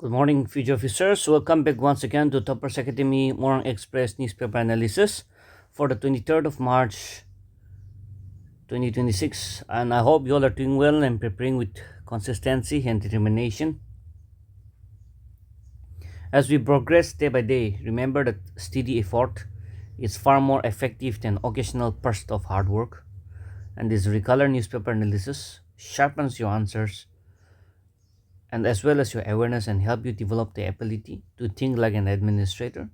Good morning, future officers. Welcome back once again to Toppers Academy Morung Express newspaper analysis for the 23rd of March 2026. And I hope you all are doing well and preparing with consistency and determination. As we progress day by day, remember that steady effort is far more effective than occasional burst of hard work. And this regular newspaper analysis sharpens your answers and as well as your awareness and help you develop the ability to think like an administrator,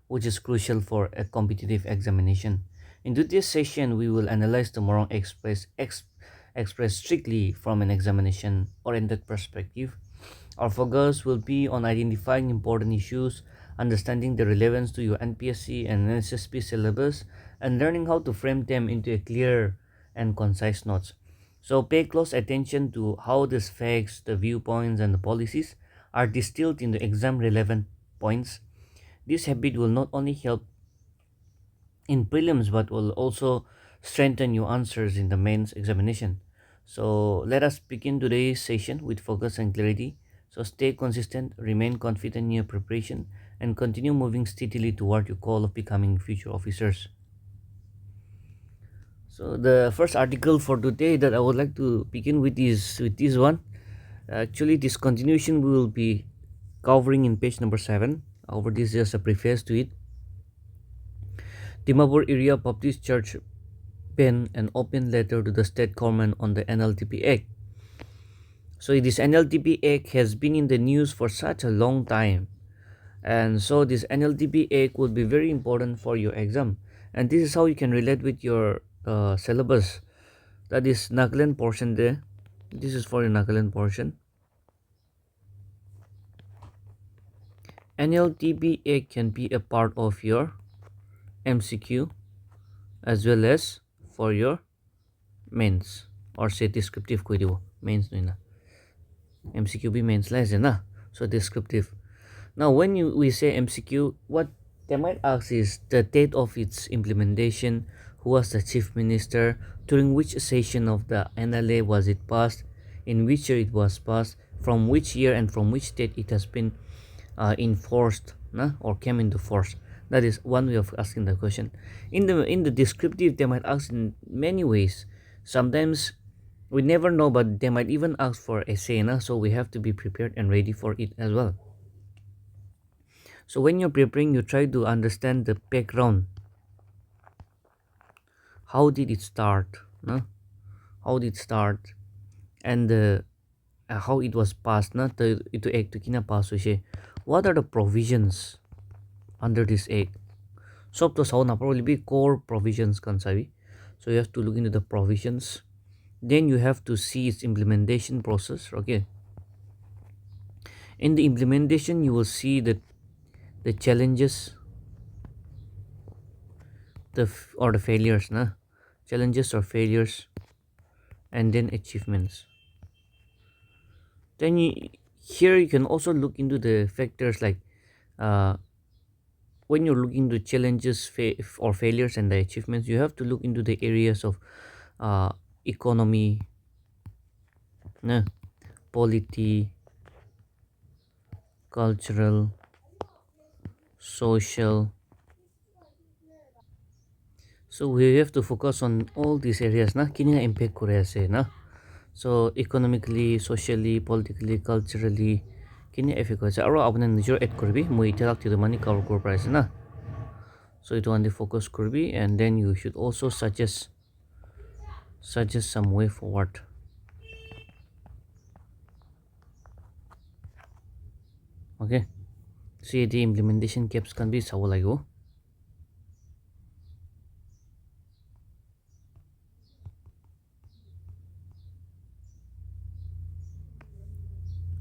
which is crucial for a competitive examination. In today's session, we will analyze the Morung Express strictly from an examination-oriented perspective. Our focus will be on identifying important issues, understanding the relevance to your NPSC and NSSB syllabus, and learning how to frame them into a clear and concise notes. So pay close attention to how these facts, the viewpoints, and the policies are distilled into exam relevant points. This habit will not only help in prelims but will also strengthen your answers in the mains examination. So let us begin today's session with focus and clarity. So stay consistent, remain confident in your preparation, and continue moving steadily toward your goal of becoming future officers. So the first article for today that I would like to begin with is with this one. Actually, this continuation we will be covering in page number 7. However, this is just a preface to it. Dimapur area Baptist Church penned an open letter to the state government on the NLTP Act. So this NLTP Act has been in the news for such a long time, and so this NLTP Act will be very important for your exam. And this is how you can relate with your syllabus. That is Nagaland portion there. This is for your Nagaland portion. NLTP Act can be a part of your MCQ as well as for your mains or say descriptive query mains no MCQ be mains la na, so descriptive. Now when we say MCQ, what they might ask is the date of its implementation, who was the chief minister, during which session of the NLA was it passed, in which year it was passed, from which year and from which date it has been enforced or came into force. That is one way of asking the question. In the descriptive, they might ask in many ways. Sometimes we never know, but they might even ask for essay, so we have to be prepared and ready for it as well. So when you're preparing, you try to understand the background. How did it start? How did it start? And how it was passed? Ito act to kina pass siya. What are the provisions under this act? So to sa probably be core provisions kan sabi. So you have to look into the provisions. Then you have to see its implementation process. Okay. In the implementation, you will see the challenges, the failures, challenges or failures, and then achievements. Then here you can also look into the factors like when you're looking to challenges or failures and the achievements, you have to look into the areas of economy, polity, cultural, social. So we have to focus on all these areas kini nga impact kore ase so economically, socially, politically, culturally kini affect kore ase aro apne নিজৰ add korbi moi italak to the money cover kor price so it one focus korbi, and then you should also suggest some way forward. Okay, see the implementation caps can be sabo lagibo.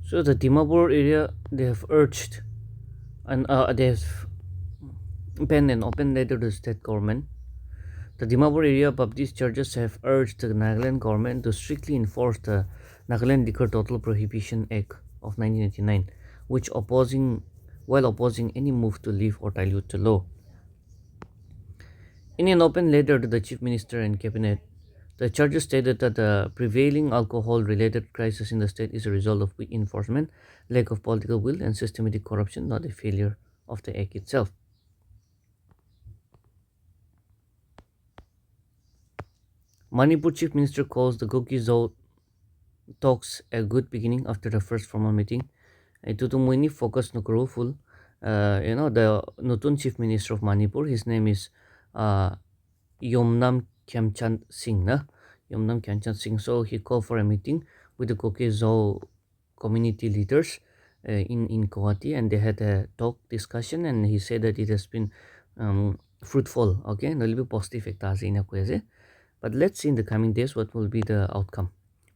So the Dimapur area, they have urged and they have penned an open letter to the state government. The Dimapur area Baptist churches have urged the Nagaland government to strictly enforce the Nagaland Liquor Total Prohibition Act of 1989, while opposing any move to leave or dilute the law. In an open letter to the Chief Minister and Cabinet, The charges stated that the prevailing alcohol-related crisis in the state is a result of weak enforcement, lack of political will, and systematic corruption, not a failure of the act itself. Manipur Chief Minister calls the Gokizo talks a good beginning after the first formal meeting. Ito to muni focus no kuro full. The Nutun Chief Minister of Manipur, his name is Yomnam Khyamchand Singh. Yomnam Khyamchand Singh. So he called for a meeting with the Gokizo community leaders in Guwahati, and they had a talk discussion, and he said that it has been fruitful. Okay, a little bit positive but let's see in the coming days what will be the outcome.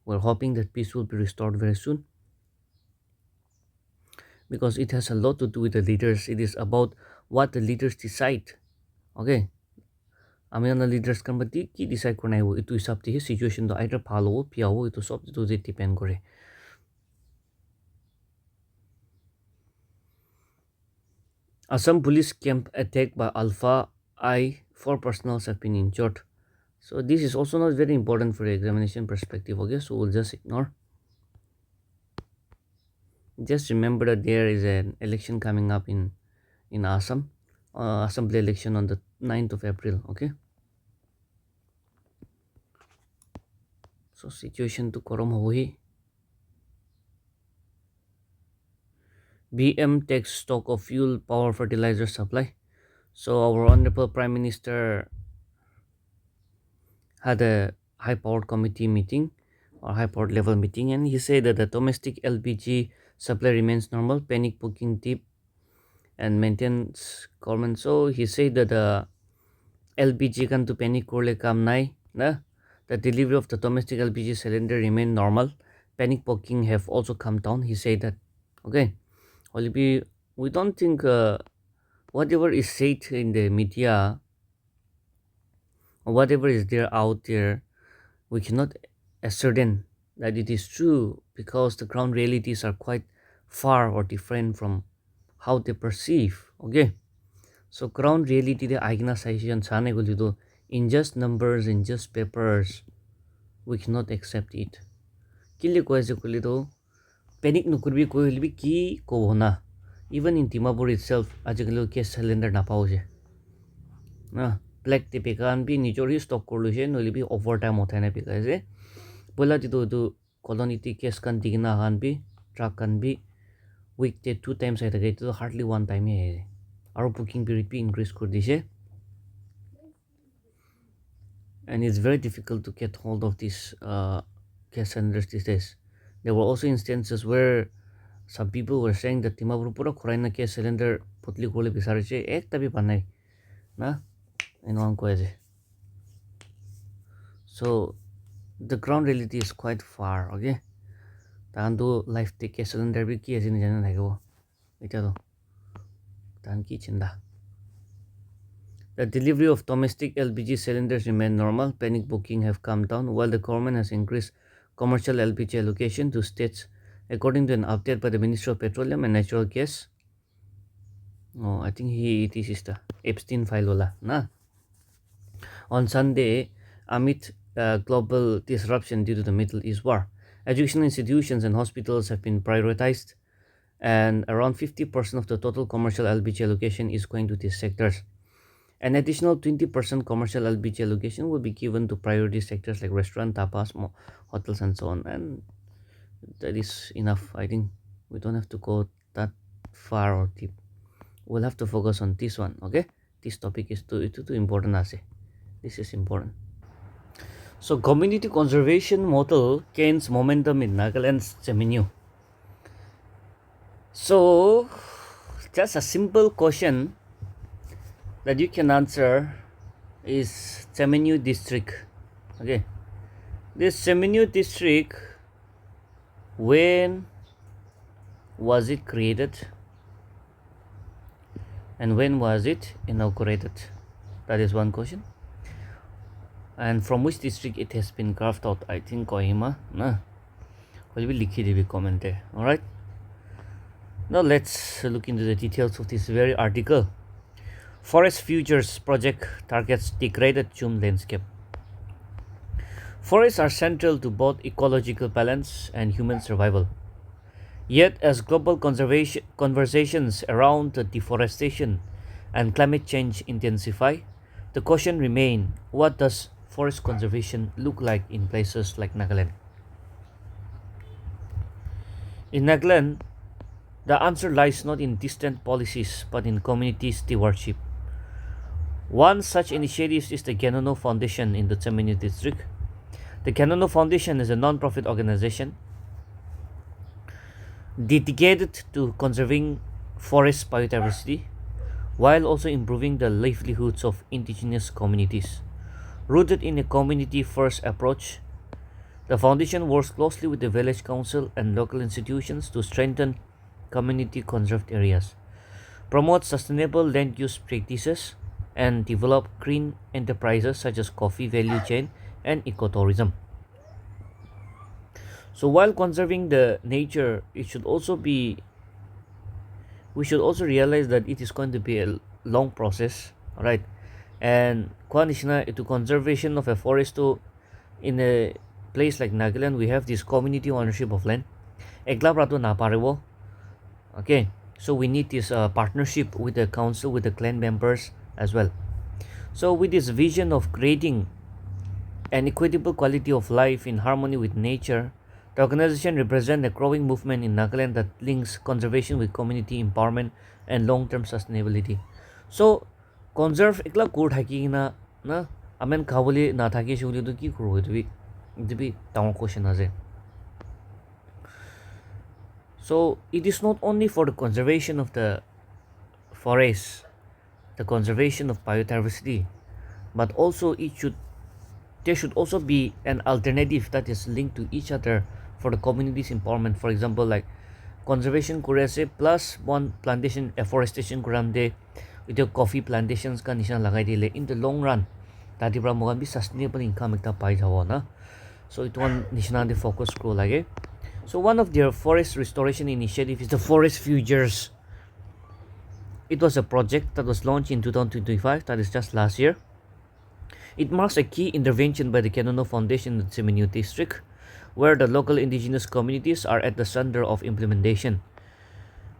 We're hoping that peace will be restored very soon, because it has a lot to do with the leaders. It is about what the leaders decide. Okay, আমি leaders kan bati ki decide kornai ho itu hisab te situation to either phalo ho pia ho itu sob to depend kore. Assam police camp attacked by Alpha I, 4 personnel have been injured. So this is also not very important for examination perspective. Okay, so we'll just ignore. Just remember that there is an election coming up in Assam, assembly election on the 9th of April. Okay, so situation to korom hohi. BM takes stock of fuel, power, fertilizer supply. So our honorable Prime Minister had a high-powered committee meeting or high-powered level meeting, and he said that the domestic LPG supply remains normal, panic booking deep, and maintains government. So he said that the LPG kan to panic korle kam nai na. The delivery of the domestic LPG cylinder remain normal. Panic booking have also come down. He said that. Okay, we don't think whatever is said in the media or whatever is there out there, we cannot ascertain that it is true, because the ground realities are quite far or different from how they perceive. Okay, so ground reality the aigna session sane gulido in just numbers, in just papers, we cannot accept it. Kile koise gulido panic nukurbi ko hilbi ki ko na. Even in Dimapur itself, ajagalo gas cylinder na pause na black te pekan bi nijori stock korlu je noli bi overtime hothai na peka je bola ti do colony ti gas kan digna han bi truck kan bi week te 2 times ai thake to hardly 1 time he aro booking period bi increase kor dise, and it's very difficult to get hold of these gas cylinders these days. There were also instances where some people were saying that Dimapur pura khorai na gas cylinder putli kole bisare che ekta bi panai na in koise. So the ground reality is quite far. Okay, tando life take gas cylinder bi ki asini jana thakebo eta to tan ki chinda. The delivery of domestic LPG cylinders remain normal. Panic booking have come down, while the government has increased commercial LPG allocation to states, according to an update by the Ministry of Petroleum and Natural Gas. Oh, I think this is the Epstein file wala na. On Sunday, amid global disruption due to the Middle East war, educational institutions and hospitals have been prioritized, and around 50% of the total commercial LPG allocation is going to these sectors. An additional 20% commercial LPG allocation will be given to priority sectors like restaurant, tapas, hotels, and so on. And that is enough. I think we don't have to go that far or deep. We'll have to focus on this one. Okay, this topic is too important. This is important. So community conservation model gains momentum in Nagaland's Seminyu. So just a simple question that you can answer is Seminyu district. Okay, this Seminyu district, when was it created and when was it inaugurated? That is one question. And from which district it has been carved out? I think Kohima. Will be likhi comment there. All right, now let's look into the details of this very article. Forest Futures project targets degraded Chum landscape. Forests are central to both ecological balance and human survival. Yet, as global conservation conversations around the deforestation and climate change intensify, the question remains: what does forest conservation look like in places like Nagaland? In Nagaland, the answer lies not in distant policies but in community stewardship. One such initiative is the Genono Foundation in the Tseminyu district. The Genono Foundation is a non-profit organization dedicated to conserving forest biodiversity while also improving the livelihoods of indigenous communities. Rooted in a community-first approach, the foundation works closely with the village council and local institutions to strengthen community conserved areas, promote sustainable land use practices, and develop green enterprises such as coffee value chain and ecotourism. So while conserving the nature, we should also realize that it is going to be a long process, right? And to conservation of a forest to in a place like Nagaland, we have this community ownership of land. Ekla prato na parewo. Okay, so we need this partnership with the council, with the clan members as well. So with this vision of creating an equitable quality of life in harmony with nature, the organization represents a growing movement in Nagaland that links conservation with community empowerment and long-term sustainability. So, conserve ekla kur thaki na amen khaboli na thaki shuli to ki kuro it be town question ase. So, it is not only for the conservation of the forest, the conservation of biodiversity, but also there should also be an alternative that is linked to each other for the community's empowerment. For example, like conservation kurase plus one plantation afforestation kuramde with the coffee plantations ka nishan lagai dile in the long run tati pra mogan bi sustainable income ekta pai jabo na. So it one nishana de focus grow lage. So one of their forest restoration initiative is the Forest Futures. It was a project that was launched in 2025, that is just last year. It marks a key intervention by the Genono Foundation in the Tseminyu district, where the local indigenous communities are at the center of implementation.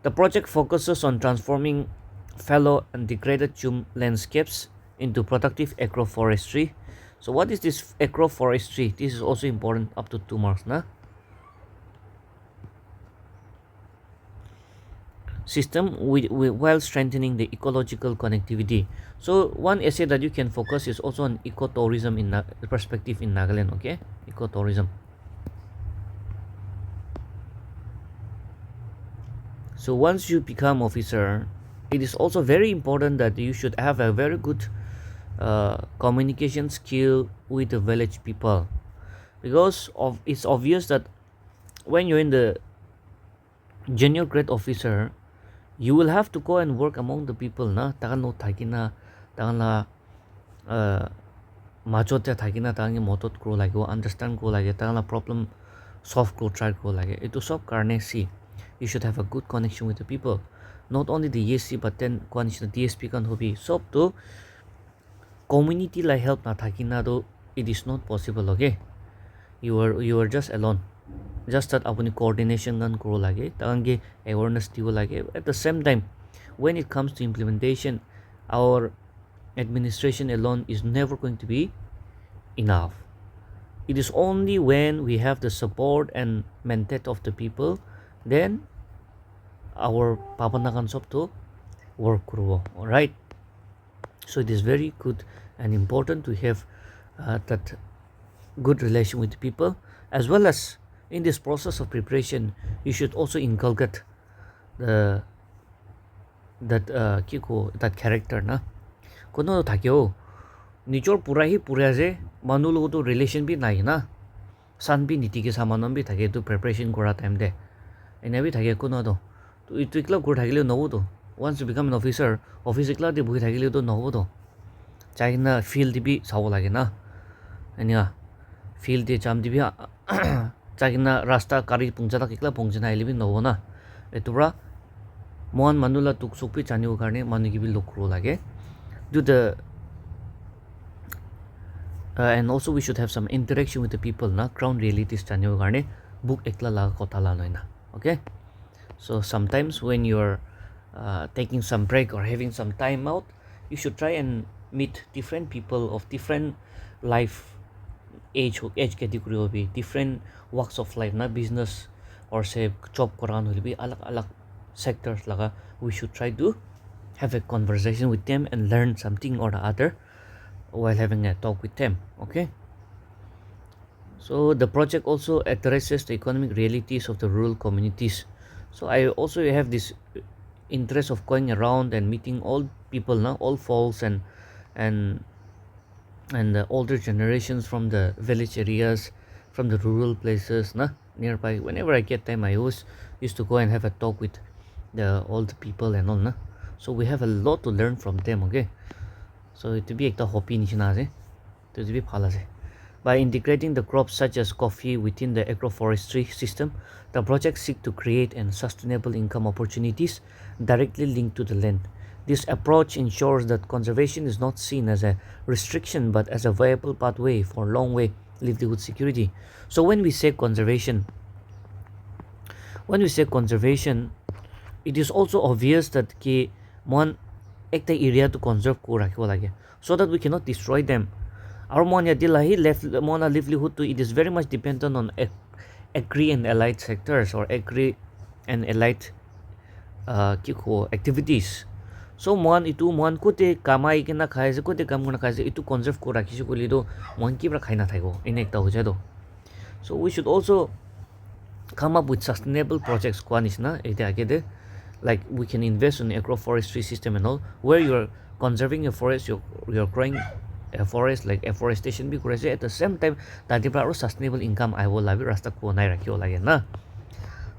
The project focuses on transforming fallow and degraded chum landscapes into productive agroforestry. So what is this agroforestry? This is also important, up to 2 marks. System while strengthening the ecological connectivity. So one essay that you can focus is also on ecotourism in perspective in Nagaland. Okay, ecotourism. So once you become officer, it is also very important that you should have a very good communication skill with the village people, because it's obvious that when you're in the junior grade officer, you will have to go and work among the people na takan no thakina takan la machote thakina takan motot grow like understand grow like takan la problem solve grow try grow like itu sob karne si you should have a good connection with the people, not only the ESC but then connection the DSP kan hobi sob to community la help na thakina do it is not possible. Okay, you are just alone. Just that apuni coordination gan kuro lage takange awareness dibo lage. At the same time, when it comes to implementation, our administration alone is never going to be enough. It is only when we have the support and mandate of the people, then our papanakan sob to work kuro. All right, so it is very good and important to have that good relation with the people, as well as in this process of preparation you should also inculcate that character na kono thakyo nijor pura hi pura je manu logo to relation bi nai na san bi niti ke saman bi thake to preparation kora time de ena bi thake kono to itu ikla gur thakile no to once you become an officer office ikla de bui thakile to no to chaina field bi sabo lage na enia field de jam di bi chagina rasta kari pungchada kikla pungchana elebi novona etubra mon manula tuk sukpi chaniu karne manugi bi lokro lage do the and also we should have some interaction with the people na ground realities janibo karone book ekla laga kotha la noina. Okay, so sometimes when you're taking some break or having some time out, you should try and meet different people of different life age category will be different walks of life na business or say job koran will be alag alag sectors laga. We should try to have a conversation with them and learn something or the other while having a talk with them. Okay, so the project also addresses the economic realities of the rural communities. So I also have this interest of going around and meeting all people now, all folks and and the older generations from the village areas, from the rural places na nearby. Whenever I get time, I always used to go and have a talk with the old people and all na. So we have a lot to learn from them. Okay, so it be ekta hobby nishina ase, to be phala ase. By integrating the crops such as coffee within the agroforestry system, the project seeks to create and sustainable income opportunities directly linked to the land. This approach ensures that conservation is not seen as a restriction but as a viable pathway for long-way livelihood security. So when we say conservation, it is also obvious that ki one ekta area to conserve ko rakhibo lage so that we cannot destroy them. Our monia dilahi left mona livelihood to it is very much dependent on agri and allied sectors or agri and allied activities. So mon itu mon kote kamai kena khai se kote kam kona khai se itu conserve ko rakhisu koli do mon ki bra khaina thaigo in ekta hoja do. So we should also come up with sustainable projects kwanis na ete agede, like we can invest in agroforestry system and all where you're conserving a forest, you're growing a forest like afforestation be kuraise at the same time that the sustainable income I will labi rasta ko nai rakhiyo lage na.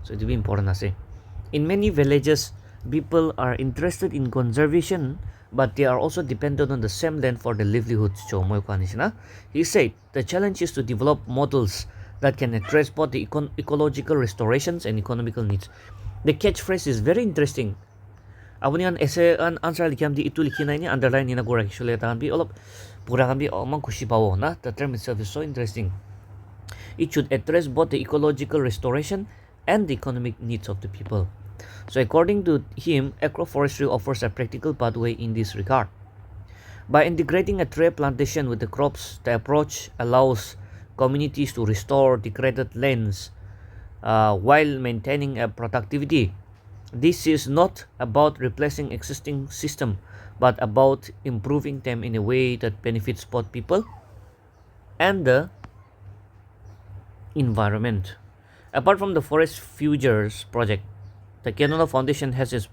So it will be important ase. In many villages, people are interested in conservation, but they are also dependent on the same land for their livelihoods. He said the challenge is to develop models that can address both the ecological restorations and economical needs. The catchphrase is very interesting. Abuni an essay an answer likham di itu likhina ini underline ina gora kishule tahan bi olop pura kan bi omang khushi pawo na. The term itself is so interesting. It should address both the ecological restoration and the economic needs of the people. So according to him, agroforestry offers a practical pathway in this regard. By integrating a tree plantation with the crops, the approach allows communities to restore degraded lands while maintaining a productivity. This is not about replacing existing system, but about improving them in a way that benefits both people and the environment. Apart from the Forest Futures project, the Kenono Foundation has its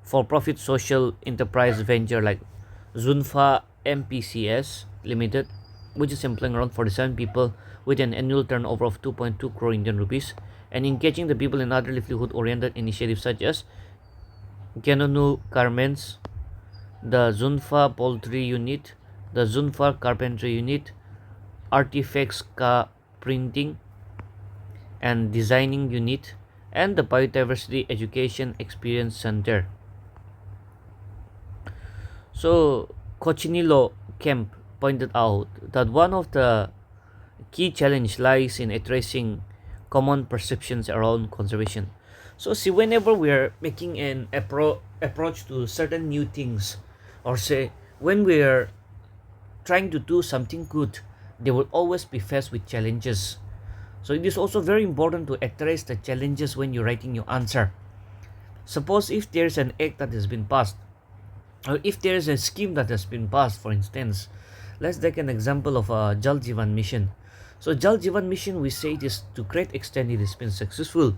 for-profit social enterprise venture like Zunfa MPCS Limited, which is employing around 47 people with an annual turnover of 2.2 crore Indian rupees and engaging the people in other livelihood-oriented initiatives such as Kenono Garments, the Zunfa Poultry Unit, the Zunfa Carpentry Unit, Artifacts Printing and Designing Unit, and the Biodiversity Education Experience Center. So, Cochinilo Kemp pointed out that one of the key challenge lies in addressing common perceptions around conservation. So, see, whenever we are making an approach to certain new things, or say when we are trying to do something good, they will always be faced with challenges. So it is also very important to address the challenges when you're writing your answer. Suppose if there's an act that has been passed, or if there is a scheme that has been passed, for instance, let's take an example of a Jal Jeevan mission. So Jal Jeevan mission, we say it is to great extent it has been successful,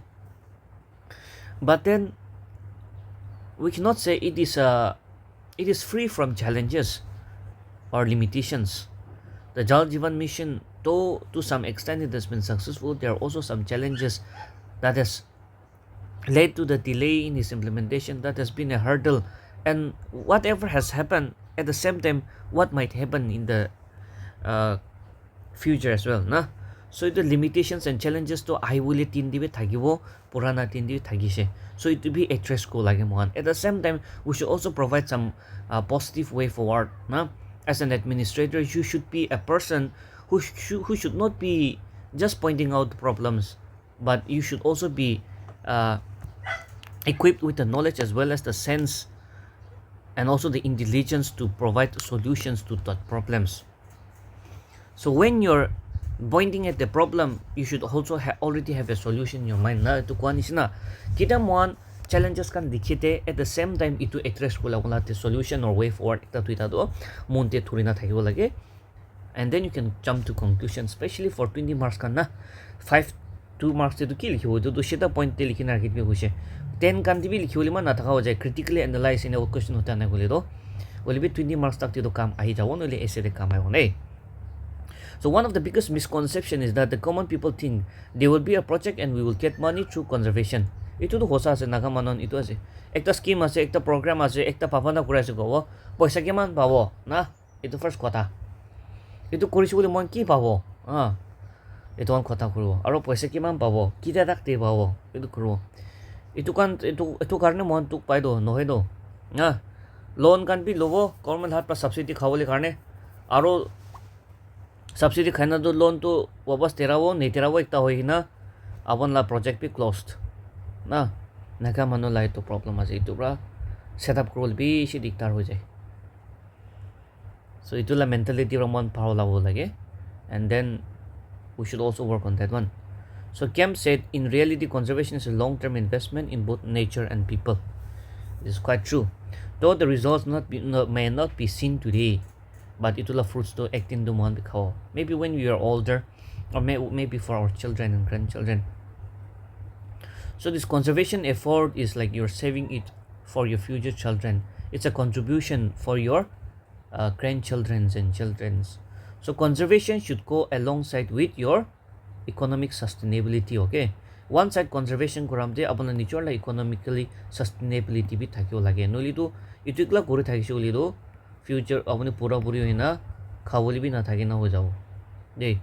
but then we cannot say it is free from challenges or limitations. The Jal Jeevan mission, though to some extent it has been successful, there are also some challenges that has led to the delay in its implementation, that has been a hurdle, and whatever has happened at the same time, what might happen in the future as well, na? So the limitations and challenges to I will tindibe thagibo purana tindibe thagise. So it will be addressed ko lage mohan. At the same time, we should also provide some positive way forward, na? As an administrator, you should be a person who should not be just pointing out problems, but you should also be uh, equipped with the knowledge as well as the sense and also the intelligence to provide solutions to that problems. So when you're pointing at the problem, you should also already have a solution in your mind. Na to kuan isna kita mon challenges kan dikhite at the same time itu address kula kula the solution or way forward ekta tuita do monte thurina thakibo lage, and then you can jump to conclusion. Especially for 20 marks kan na 5 2 marks to ki likhibo to seta point te likhina rakhibe hoise 10 kan dibi likhibole ma na thaka ho jay critically analyze in a question hota na gole do will be 20 marks tak to kam ahi jabo nole essay de kam ahi nei. So one of the biggest misconception is that the common people think there will be a project and we will get money through conservation. Itu to hosa ase naga manon itu ase ekta scheme ase ekta program ase ekta papana kura ase go paisa kiman pabo na itu first kotha itu korisu bole mon ki pabo itu on kotha kuro aro paisa kiman pabo kita takte pabo itu kuro itu kan itu karne mon tuk pai do nohe do na loan kan bi lobo government hat pa subsidy khawole karne aro subsidy खाना तो loan तो वापस तेरा वो नहीं तेरा वो एकता होई ना अपन ला प्रोजेक्ट भी क्लोज्ड ना नका मनो लाई तो प्रॉब्लम आसे इतु ब्रा सेटअप क्रोल भी सी दिक्कत हो जाए. So itula mentality ramon paula wo lage, and then we should also work on that one. So Kemp said in reality conservation is a long-term investment in both nature and people. This is quite true, though the results may not be seen today, but itula fruits to act in the month bikhaw maybe when we are older, or maybe for our children and grandchildren. So this conservation effort is like you're saving it for your future children. It's a contribution for your grandchildren's and children's. So conservation should go alongside with your economic sustainability. Okay, one side conservation kuramde apna nichor la economically sustainability bi thakyo lage noli to itukla kori thakise oli do future apni pura puri hoina khawoli bi na thake na ho jao de.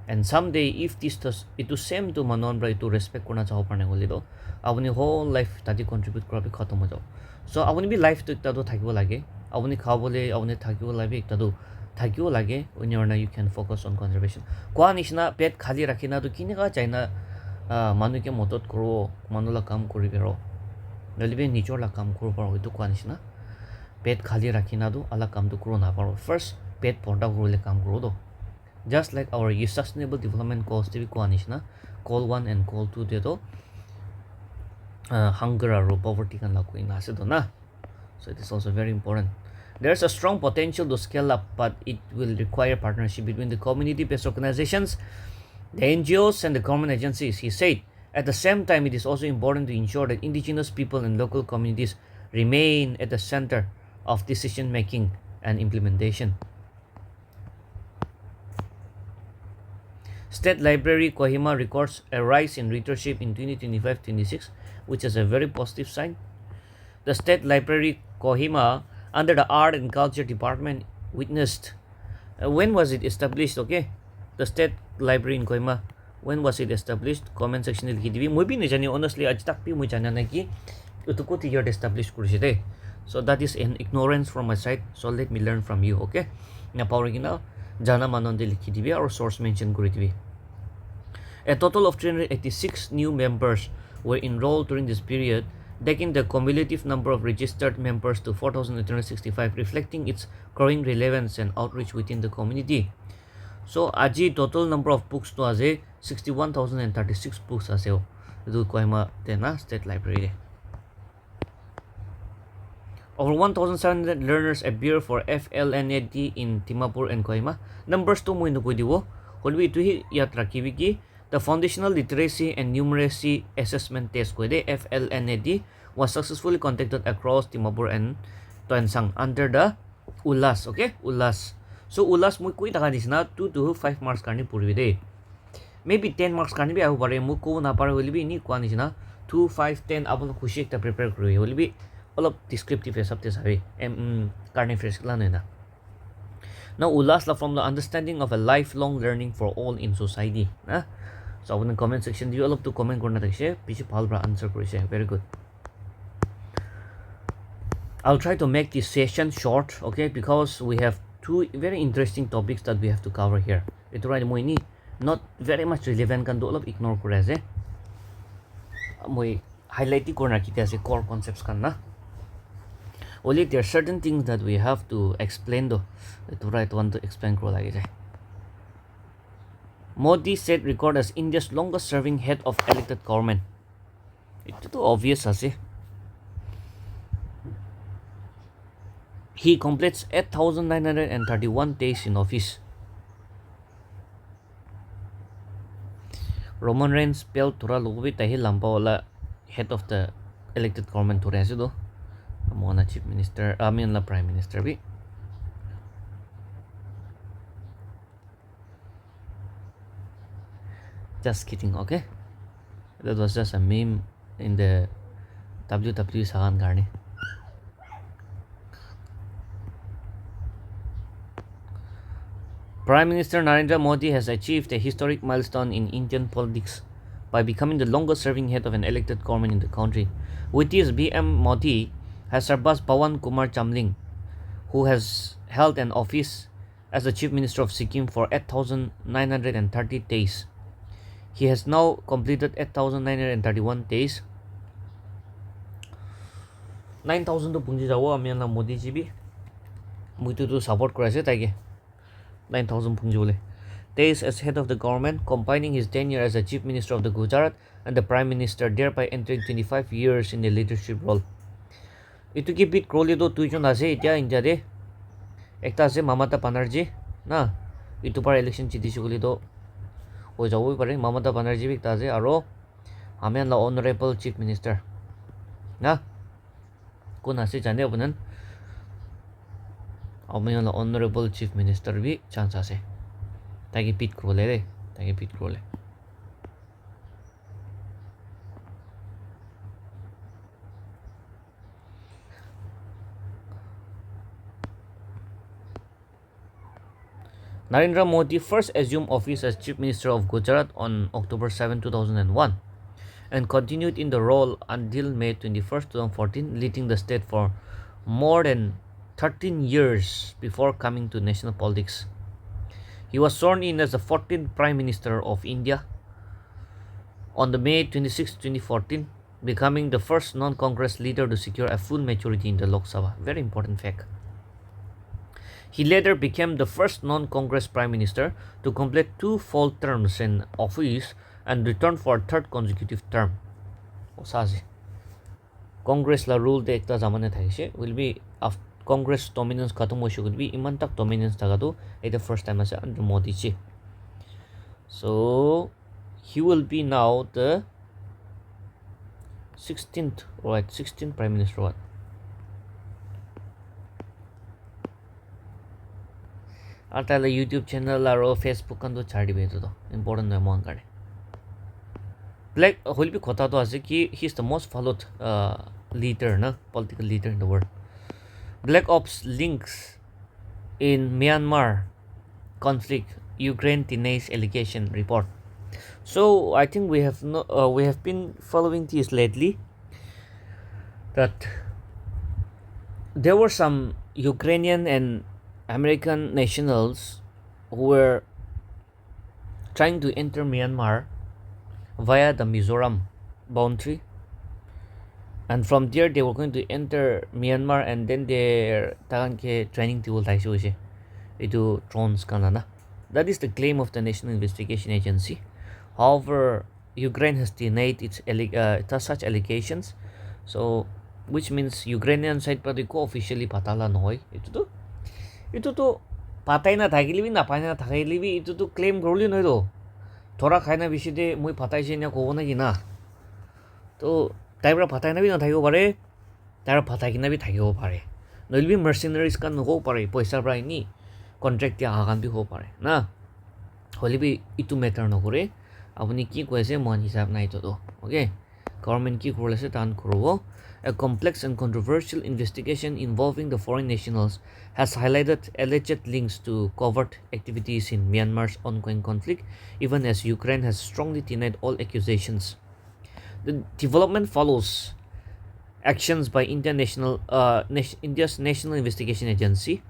And someday if this does itu same to manon bra itu respect korna chaho parne holi do apni whole life tati contribute kora bi khatam ho jao. So apni bi life to ekta do thakibo lage, apni khawole apni thakibo lage ekta do thakibo lage. When you're na you can focus on conservation. Kwa nishna pet khali rakhina to kine ka chaina manu ke motot koro manula kam koribe ro nalibe nichor la kam koro paro itu kwa nishna pet khali rakhina do ala kam to koro na paro. First pet porta koro le kam koro do. Just like our sustainable development goals to be kwa nishna goal 1 and goal 2 de do hunger or poverty kan la kuin ase do na. So it is also very important. There's a strong potential to scale up, but it will require partnership between the community-based organizations, the NGOs, and the government agencies, he said. At the same time, it is also important to ensure that indigenous people and local communities remain at the center of decision-making and implementation. State Library Kohima records a rise in readership in 2025-26, which is a very positive sign. The State Library Kohima under the Art and Culture Department witnessed when was it established? Okay, the State Library in Kohima, when was it established? Comment section il likhi dibi. Moi bhi nahi jani honestly, aaj tak bhi moi jana nahi ki utu ko year established kurise de. So that is an ignorance from my side, so let me learn from you. Okay, na power gina jana manon de likhi dibi or source mention kori dibi. A total of 386 new members were enrolled during this period, taking the cumulative number of registered members to 4,865, reflecting its growing relevance and outreach within the community. So, aji total number of books to aje 61,036 books aseo. Idu Kohima Tena State Library. Over 1,700 learners appear for FLNAD in Timapur and Kohima. Numbers to mo inukoi diwo. Holbi itu hi yat rakibi ki the Foundational Literacy and Numeracy Assessment Test FLNAD was successfully conducted across Timapur and Toensang under the ULAS. Okay, ULAS. So ULAS mo kui taka disna 2 to 5 marks karni purbi de. Maybe 10 marks karni bi ahu pare mo ko na pare holi bi ni kwa nisna 2 5 10 abon khushi ekta prepare kori holi bi all descriptive hesab te sabe karni fresh la na. Now ULAS la from the understanding of a lifelong learning for all in society. So in the comment section do you all to comment korna thakse piche bhal bra answer korise. Very good. I'll try to make this session short, okay, because we have two very interesting topics that we have to cover here. Itu right moi ni not very much relevant kan do olop ignore kore ase. Moi highlight corner kita ase core concepts kan na. Only there are certain things that we have to explain though. Itu right want to explain kro lagi jai. Modi set record as India's longest serving head of elected government. Itu to obvious ase. He completes 8,931 days in office. Roman Reigns spelled Tura Lugubi Tahi Lampaola, head of the elected government to Resido. Amona Chief Minister, la Prime Minister B. Just kidding, okay? That was just a meme in the WWE Sagan Garni. Prime Minister Narendra Modi has achieved a historic milestone in Indian politics by becoming the longest serving head of an elected government in the country. With this, BM Modi has surpassed Pawan Kumar Chamling, who has held an office as the Chief Minister of Sikkim for 8,930 days. He has now completed 8,931 days. 9,000 to punji jawo amian la Modi ji bi muitu to support korase taige 9,000 punjole days as head of the government, combining his tenure as the Chief Minister of the Gujarat and the Prime Minister, thereby entering 25 years in the leadership role. Itu ki bit kroli do tuijon ase etia India de ekta ase Mamata Banerjee na itu par election chiti chuli do ho jabo pare Mamata Banerjee bi ekta ase aro amian la honorable Chief Minister na kun ase jane apunan amian la honorable Chief Minister bi chance ase tagi pit krole re tagi pit krole. Narendra Modi first assumed office as Chief Minister of Gujarat on October 7, 2001 and continued in the role until May 21, 2014, leading the state for more than 13 years before coming to national politics. He was sworn in as the 14th Prime Minister of India on the May 26, 2014, becoming the first non-Congress leader to secure a full majority in the Lok Sabha. Very important fact. He later became the first non-Congress Prime Minister to complete 2 full terms in office and return for a third consecutive term. Osaji. Congress la rule de ekta zamane thaise will be after Congress dominance khatam hoise will be iman tak dominance thaga do the first time ase under Modi ji. So he will be now the 16th Prime Minister what? Atala YouTube channel aro Facebook kandu chadi beto do important no among kare. Black will be kota to ase ki he is the most followed leader na political leader in the world. Black Ops links in Myanmar conflict Ukraine teenage allegation report. So I think we have been following this lately that there were some Ukrainian and American nationals who were trying to enter Myanmar via the Mizoram boundary, and from there they were going to enter Myanmar and then their taganke training tool taisho itu drones kanana. That is the claim of the National Investigation Agency. However, Ukraine has denied its such allegations, so which means Ukrainian side pa ko officially patala noy itu to patai na thakili bi na pai na thakili bi itu to claim gorli noi do thora khaina bishide moi patai je na ko na gina to taibra patai na bi na thakibo pare tara patai kina bi thakibo pare noil bi mercenaries kan ho pare paisa brai ni contract ya agan bi ho pare na holi bi itu matter no kore apuni ki koise mon hisab nai to do okay government ki korle se tan korobo. A complex and controversial investigation involving the foreign nationals has highlighted alleged links to covert activities in Myanmar's ongoing conflict, even as Ukraine has strongly denied all accusations. The development follows 2 days after the Myanmar President declared war against Russia, Ukraine, and Myanmar has since reportedly acknowledged the alleged cooperation. Ukraine has also claimed that Myanmar has engaged in acts of terrorism, actions by India's National Investigation Agency,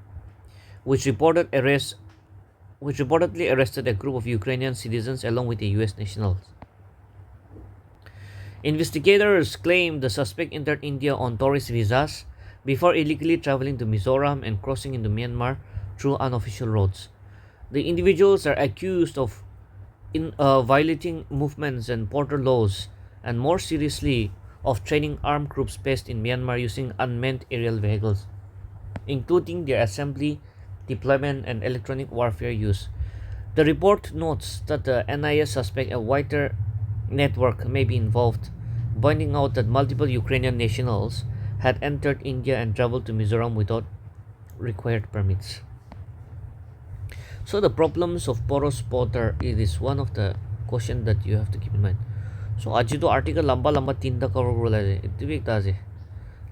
which reportedly arrested a group of Ukrainian citizens along with a US nationals. Investigators claim the suspect entered India on tourist visas before illegally traveling to Mizoram and crossing into Myanmar through unofficial roads. The individuals are accused of violating movements and border laws, and more seriously, of training armed groups based in Myanmar using unmanned aerial vehicles, including their assembly, deployment, and electronic warfare use. The report notes that the NIS suspect a wider network may be involved, pointing out that multiple Ukrainian nationals had entered India and traveled to Mizoram without required permits. So the problems of porous border, it is one of the question that you have to keep in mind. So आज तो article लंबा लंबा 3 cover बोला है इतनी भी एक ताजे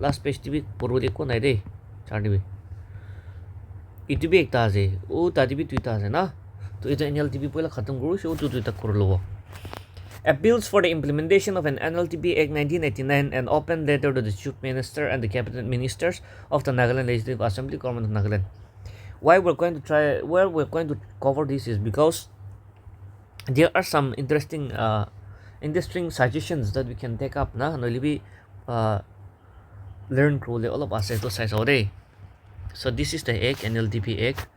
लास्ट पेज टीवी पूर्व देखो नहीं दे चार टीवी इतनी भी एक ताजे वो ताजी भी तुई ताजे ना तो इधर NLTP पहला खत्म करो शो तो तुई तक कर लो appeals for the implementation of an NLTP Act 1989 and open letter to the Chief Minister and the Cabinet Ministers of the Nagaland Legislative Assembly Government of Nagaland. Why we're going to cover this is because there are some interesting suggestions that we can take up na be learn all of us to size already. So this is the Act, NLTP Act,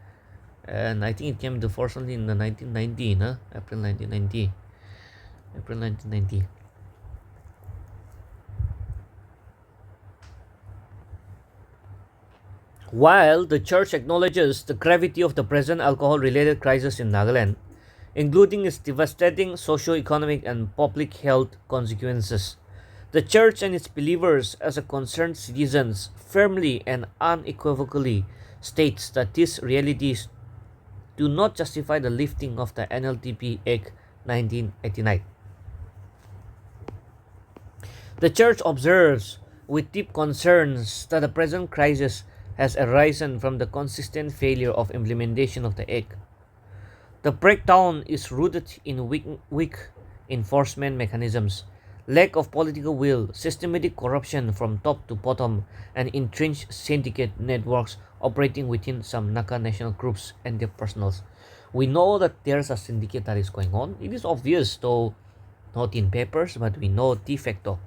and I think it came to force only in the 1990 April 1990. While the church acknowledges the gravity of the present alcohol-related crisis in Nagaland, including its devastating socio-economic and public health consequences, the church and its believers as a concerned citizens firmly and unequivocally states that these realities do not justify the lifting of the NLTP Act 1989. The church observes with deep concerns that the present crisis has arisen from the consistent failure of implementation of the Act. The breakdown is rooted in weak enforcement mechanisms, lack of political will, systematic corruption from top to bottom, and entrenched syndicate networks operating within some Naka national groups and their personals. We know that there's a syndicate that is going on. It is obvious, though not in papers, but we know de facto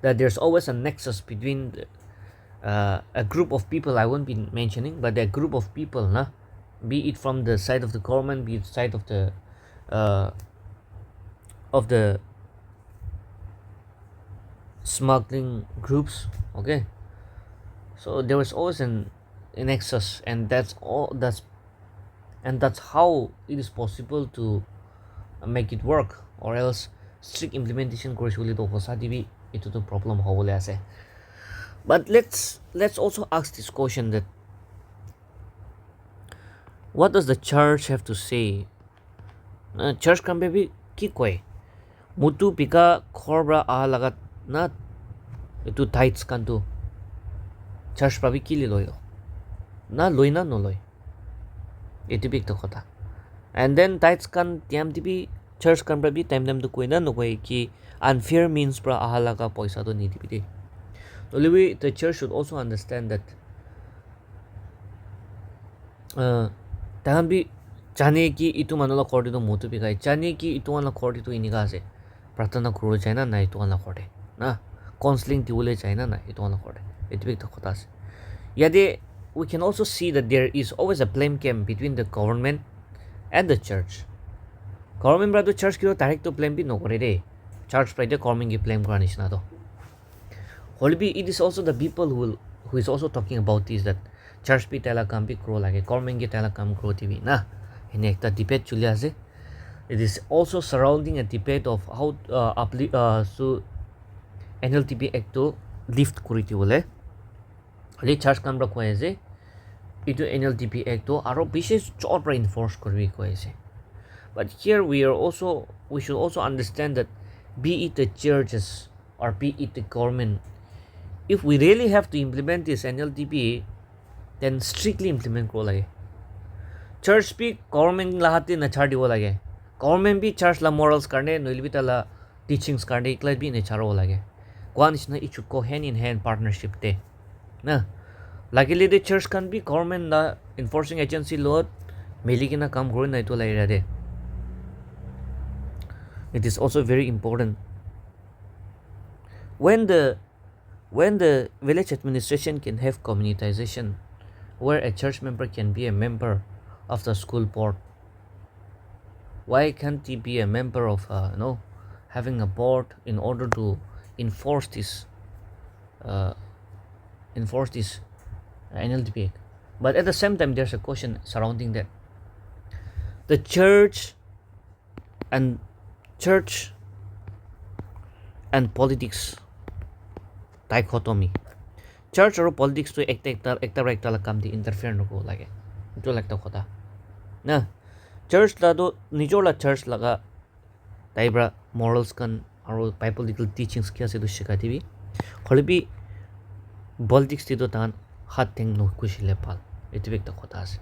that there's always a nexus between a group of people I won't be mentioning, but a group of people, be it from the side of the government, be it side of the smuggling groups. Okay, so there is always an nexus, and that's how it is possible to make it work, or else strict implementation course will be into the problem how say. But let's also ask this question that what does the church have to say? Church can be ki koi mutu pika khorbra lagat na itu tithes kan tu church pabi ki loyo na loina no loy itu big to kota, and then tithes kan tiam tibi church kan pabi time to koina no koi ki unfair means pra ahalaga paisa to ni tibi. The church should also understand that tahambi chane ki itu manala korte to motu pikai chane ki itu manala korte to iniga ase pratana kuro chaina na itu manala korte na counseling tiule chaina na itu manala korte itu big kota ase. Yade we can also see that there is always a blame game between the government and the church. Government brado church kilo direct to blame bi no kore re church pride government ki blame kora nishina to. It is also the people who is also talking about this, that church pi tela kam pi grow lage government ki tela kam grow tv na in ekta debate chuli ase. It is also surrounding a debate of how so NLTP Act to lift kuriti bole le church kam ra koi ase itu NLTP Act to aro bishesh chor pra enforce korbi koi ase. But here we should also understand that be it the churches or be it the government, if we really have to implement this NLTP, then strictly implement ko lage. Church bhi government lahati na chhadi ho lage. Government bhi church la morals karne, noil bhi tala teachings karne ikla bhi ne charo lage. Kwan is na it should go hand in hand partnership te. Na luckily the church can be government na enforcing agency lot meligina kam gori na ito lai de. It is also very important when the village administration can have communitization where a church member can be a member of the school board. Why can't he be a member of having a board in order to enforce this uh, NLTP? But at the same time, there's a question surrounding that. The church and politics dichotomy. Church or politics to ekta kam di interfere no ko lage. Ito like ta khota. Na church la do nijor la church laga taibra morals kan aro biblical teachings kya se do shikati bi. Kholibi politics ti do tan hat thing no kushile pal. Ito ekta khota ase.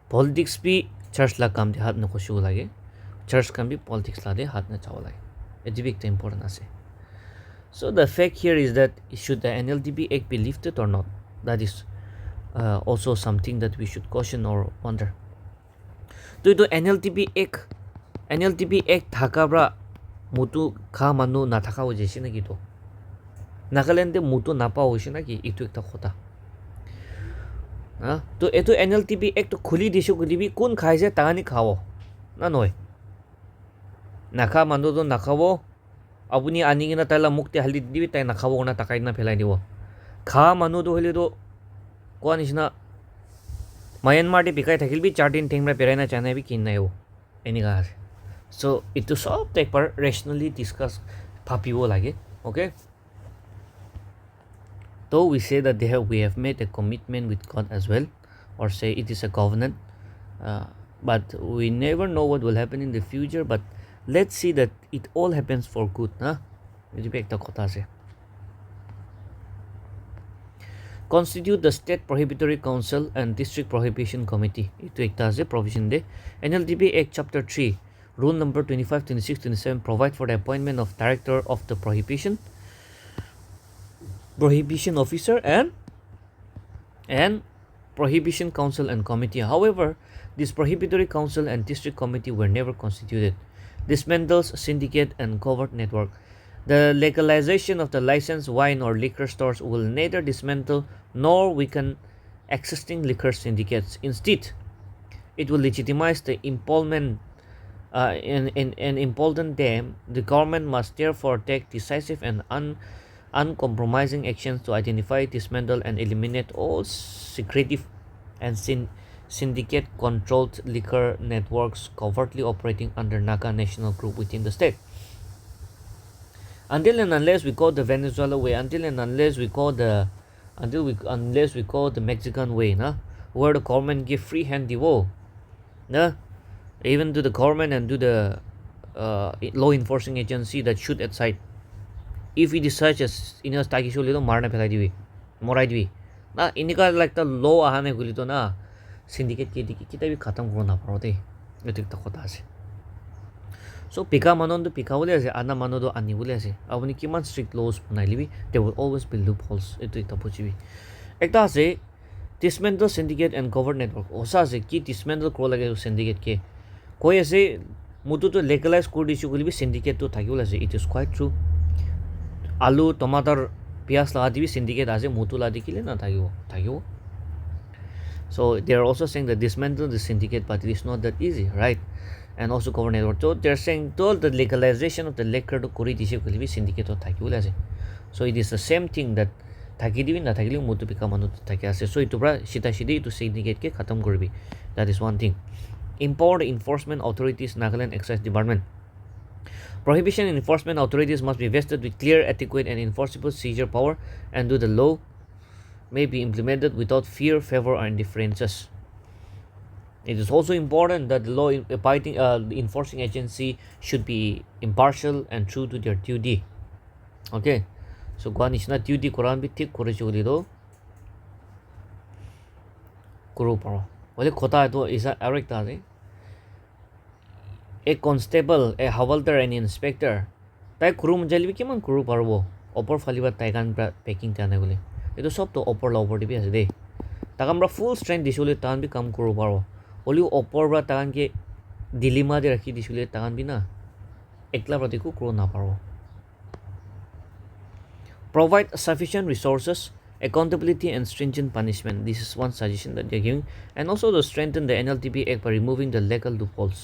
Politics bi church la kam di hat no kushu lage. Church can be politics la de hat na chaw lage. Ito ekta important ase. So the fact here is that should the NLTP Act be lifted or not? That is also something that we should caution or wonder. To NLTP Act thakabra mutu kha manu na thaka hojeshi na ki to. Nagaland de mutu napa hoshi na ki itu ekta khota. To eto NLTP Act to khuli disho kulibi kun khai se tani khao. Na noy. Nakha manu do nakhawo আপুনি আনি কিনা তাইলা মুক্তি হালি দিবি তাই নাখাব না টাকাই না ফেলাই দিব খা মানুহ হলে তো কোৱা নিচিনা মায়ানমাৰতে বিকাই থাকিলবি 4 দিন ঠেংৰা পেৰাই না চানাবি কিন নাই ও এনেকা আছে সো ইটো সব একবাৰ ৰেশনালি ডিসকাস ভাবিব লাগে okay though we say that we have made a commitment with God as well or say it is a covenant but we never know what will happen in the future but let's see that it all happens for good constitute the state prohibitory council and district prohibition committee ito ekta ase provision de NLTP Act chapter 3 rule number 25 26 27 provide for the appointment of director of the prohibition officer and prohibition council and committee. However, this prohibitory council and district committee were never constituted. Dismantles syndicate and covert network. The legalization of the licensed wine or liquor stores will neither dismantle nor weaken existing liquor syndicates. Instead, it will legitimize the empowerment and embolden them. The government must therefore take decisive and uncompromising actions to identify, dismantle, and eliminate all secretive and syndicate-controlled liquor networks covertly operating under Naga National Group within the state. Until and unless we go the Venezuela way, until we go the Mexican way, where the government give free hand even to the government and to the law enforcing agency that shoot at sight. If we decide as in a stagisho little marna peladivi, moraidvi, na inika like the law ahane gulito na syndicate kita bi khatam korna parote etik ta kotha ase so pika manon do pika bole ase ana mano do ani bole ase apuni kiman strict laws banai libi there will always be loopholes etik ta bujibi ekta ase dismantle syndicate and covert network osa ase ki dismantle kro lage syndicate ke koi ase mutu to legalize kor disu golibi syndicate to thakibol ase it is quite true alu tomatar pias laga dibi syndicate ase mutu la dikile na thakibo so they are also saying that dismantle the syndicate but it is not that easy right and also cover network so they are saying told the legalization of the liquor to kori dise golibi syndicate to thakibol ase so it is the same thing that thakidibi na thakili mutu pika manu thaki ase so itu pra sita shidi to syndicate ke khatam koribi that is one thing empower the enforcement authorities Nagaland Excise Department. Prohibition enforcement authorities must be vested with clear, adequate, and enforceable seizure power, and the law may be implemented without fear, favor, or indifferences. It is also important that the law abiding enforcing agency should be impartial and true to their duty. Okay, so Guanishna duty Quran bi thik kore chulido kuru paro. Wale khota to is a a constable, a havaldar, and inspector তাই সৰু মজালিবি কিমান সৰু পাৰিব ওপৰ ফালিবা তাই কাৰণ packing টানে বুলি এইটো চবতো ওপৰ ওপৰ দিবি আছে দেই তাক আমরা ফুল ষ্ট্ৰেংথ দিছিলে তাহান বি কাম কৰিব পাৰোঁ হ'লেও ওপৰ পৰা তাহানকে ডিলিমা দি ৰাখি দিছিলে তাহান বি না একলা প্ৰতিকো কৰিব নাপাৰোঁ provide sufficient resources accountability and stringent punishment this is one suggestion that they're giving and also to strengthen the NLTP Act by removing the legal loopholes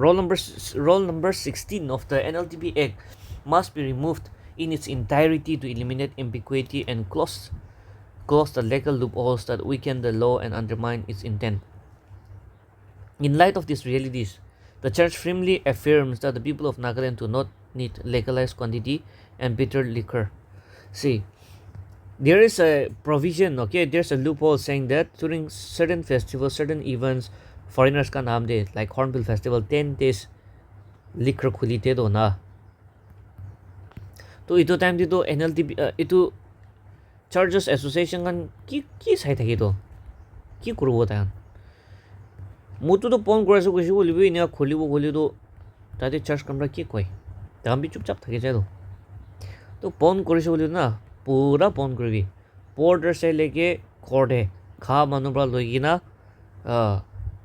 Rule number 16 of the NLTP Act must be removed in its entirety to eliminate ambiguity and close the legal loopholes that weaken the law and undermine its intent. In light of these realities, the Church firmly affirms that the people of Nagaland do not need legalized quantity and bitter liquor. See, there is a provision, okay, there's a loophole saying that during certain festivals, certain events, foreigners can have day, like Hornbill Festival, 10 days liquor khulite do na. তো এইটো time দিতো NLTP এইটো charges association খান কি চাই থাকিতো কি কৰিব তাহান মোৰটোতো phone কৰিছোঁ কৈছোঁ বুলিব এনে খুলিতো তাতে চাৰ্জ কামৰা কি কয় তাহান বি চুপচাপ থাকি যায়তো তো ফোন কৰিছোঁ বুলি না পুৰা ফোন কৰিবি পৰ্ডাৰ চাইলৈকে ঘৰতে খা মানুহৰ পৰা লৈ কিনা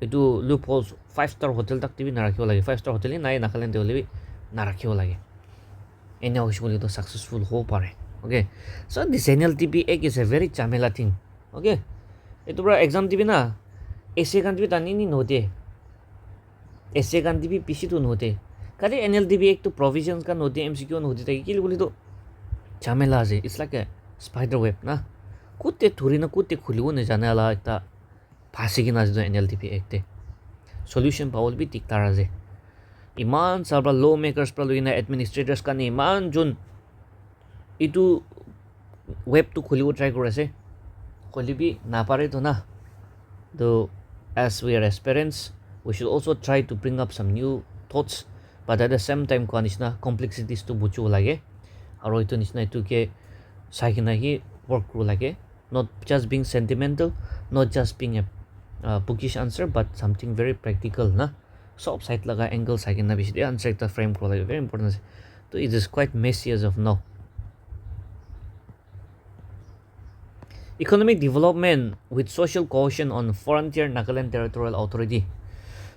এইটো লুপ হলছ 5-star হোটেল তাক টিভি নাৰাখিব লাগে 5-star হোটেলেই নাই নাখালে তেওঁলোকে নাৰাখিব লাগে এনে হৈছে বুলি তো ছাকচেছফুল হ'ব পাৰে okay so this NLTP Act is a very chamela thing okay এইটো পৰা এক্সাম দিবি না এসে কান দিবি টানি নি নহতে এসে কান দিবি পিছি তো নহতে কালি NLTP Act তো provisions কান নহতে MCQ নহতে তাকে কি বলি তো chamela আছে it's like a spider web না কুতে ধৰি না কুতে খুলিব নে জানে আলা এটা ফাঁসি কিনা আছে NLTP Act তে সলিউশন পাবল বি টিকতাৰ আছে ইমান চাবা ল মেকাৰ্ছ পৰা লৈ না এডমিনিষ্ট্ৰেটৰ্ছ কাৰণে ইমান যোন এইটো ৱেবটো খুলিব ট্ৰাই কৰি আছে খুলিবি নাপাৰেতো না তো as we are aspirants we should also try to bring up some new thoughts but at the same time কোৱা নিচিনা কমপ্লেক্সিটিছটো বুজিব লাগে আৰু এইটো নিচিনা এইটোকে চাই কিনে সি ৱৰ্ক কৰিব লাগে not just being sentimental not just being a bookish answer but something very practical na সব সাইড লগা এংগল চাই কিনে বেছি দিয়ে আনসাৰ একটা ফ্ৰেম কৰিব লাগে very important আছে তো it is quite messy as of now economic development with social cohesion on frontier Nagaland Territorial Authority.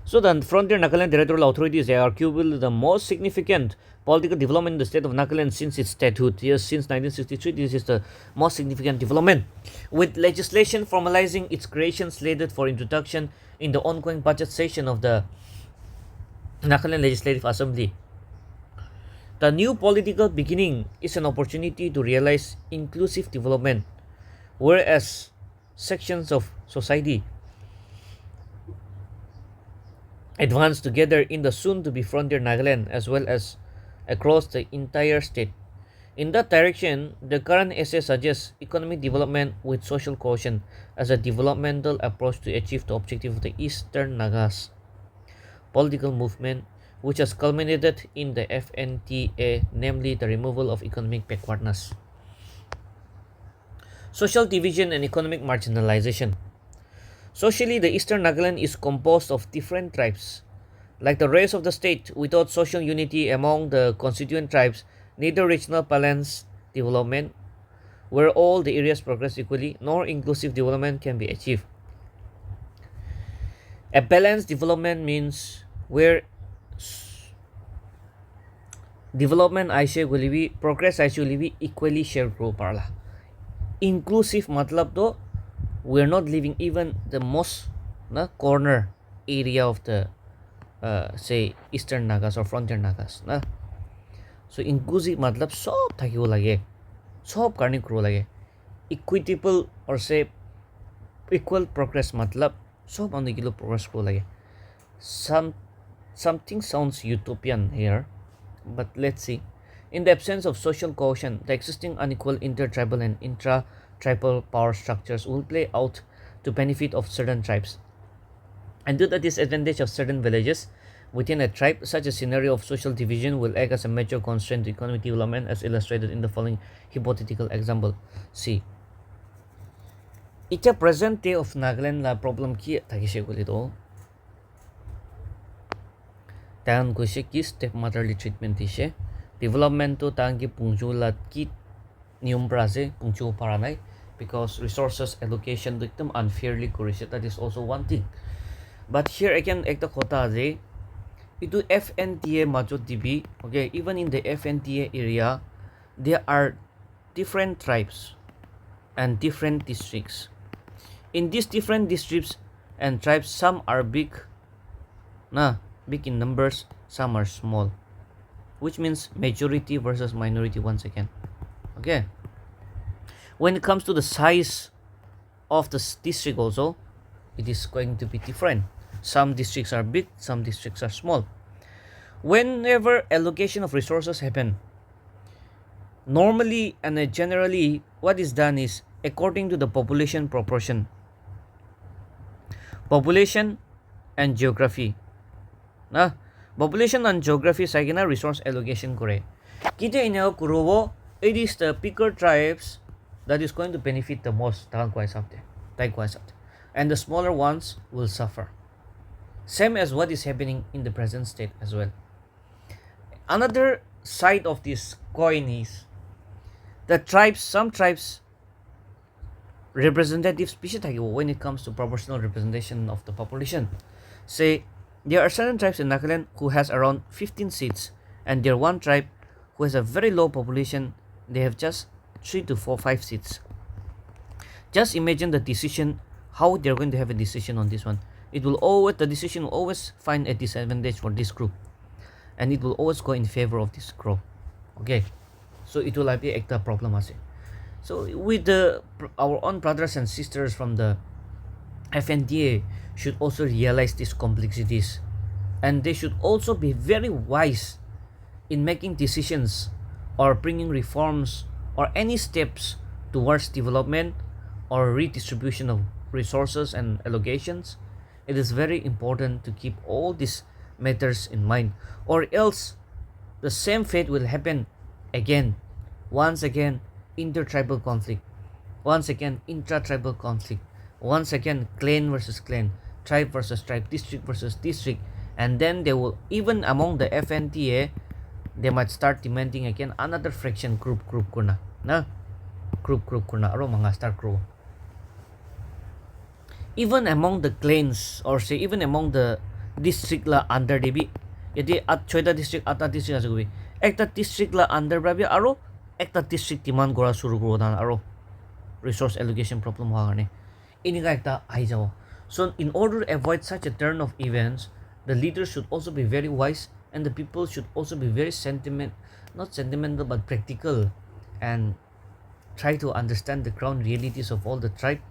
So the frontier Nagaland Territorial Authority is arguably the most significant political development in the state of Nagaland since its statehood. Yes, since 1963, this is the most significant development, with legislation formalizing its creation slated for introduction in the ongoing budget session of the Nagaland Legislative Assembly. The new political beginning is an opportunity to realize inclusive development, whereas sections of society advance together in the soon-to-be frontier Nagaland as well as across the entire state. In that direction, the current essay suggests economic development with social cohesion as a developmental approach to achieve the objective of the Eastern Nagas political movement, which has culminated in the FNTA, namely the removal of economic backwardness, social division and economic marginalization. Socially, the Eastern Nagaland is composed of different tribes. Like the rest of the state, without social unity among the constituent tribes, neither regional balanced development, where all the areas progress equally, nor inclusive development can be achieved. A balanced development means where development will be progress will be equally shared grow parla. Inclusive matlab to we are not leaving even the most corner area of the say Eastern Nagas or frontier Nagas na so inclusive matlab sob thakibo lage sob karni kuro lage equitable or say equal progress matlab sob anu kilo progress kuro lage something sounds utopian here but let's see. In the absence of social cohesion, the existing unequal intertribal and intra-tribal power structures will play out to benefit of certain tribes and to the disadvantage of certain villages within a tribe. Such a scenario of social division will act as a major constraint to economic development as illustrated in the following hypothetical example. See, it's a present day of Nagaland la problem ki thakise goli to Tangan kuise ki step motherly treatment ise development to tangi pungjulat ki niyom prase pungju paranai because resources allocation diktum unfairly kurise. That is also one thing. But here again ekta kota je itu FNTA majot dibi. Okay, even in the FNTA area there are different tribes and different districts. In these different districts and tribes, some are big in numbers, some are small, which means majority versus minority once again. Okay, when it comes to the size of the district also, it is going to be different. Some districts are big, some districts are small. Whenever allocation of resources happen, normally and generally what is done is according to the population proportion, population and geography. Population and geography saigina resource allocation kore. Kite ineo kurobo, it is the bigger tribes that is going to benefit the most. And the smaller ones will suffer. Same as what is happening in the present state as well. Another side of this coin is the tribes, some tribes representatives when it comes to proportional representation of the population. Say there are certain tribes in Nagaland who has around 15 seats, and there one tribe who has a very low population, they have just 3 to 4, 5 seats. Just imagine the decision, how they're going to have a decision on this one. The decision will always find a disadvantage for this group, and it will always go in favor of this group. Okay, so it will be a problem as so with our own brothers and sisters from the FNDA should also realize these complexities, and they should also be very wise in making decisions or bringing reforms or any steps towards development or redistribution of resources and allocations. It is very important to keep all these matters in mind, or else the same fate will happen again. Once again, intertribal conflict. Once again, intra-tribal conflict. Once again, clan versus clan, tribe versus tribe, district versus district. And then they will, even among the FNTA, they might start demanding again another fraction group kuna. Group kuna, aro mga star group. Even among the clans, or say even among the district la under debi, yadi at choida district ata district asagubi, ekta district la under brabi aro ekta district demand gora suru gro dan aro resource allocation problem ha karne inika ekta ai jao. So in order to avoid such a turn of events, the leaders should also be very wise, and the people should also be very not sentimental but practical, and try to understand the ground realities of all the tribe.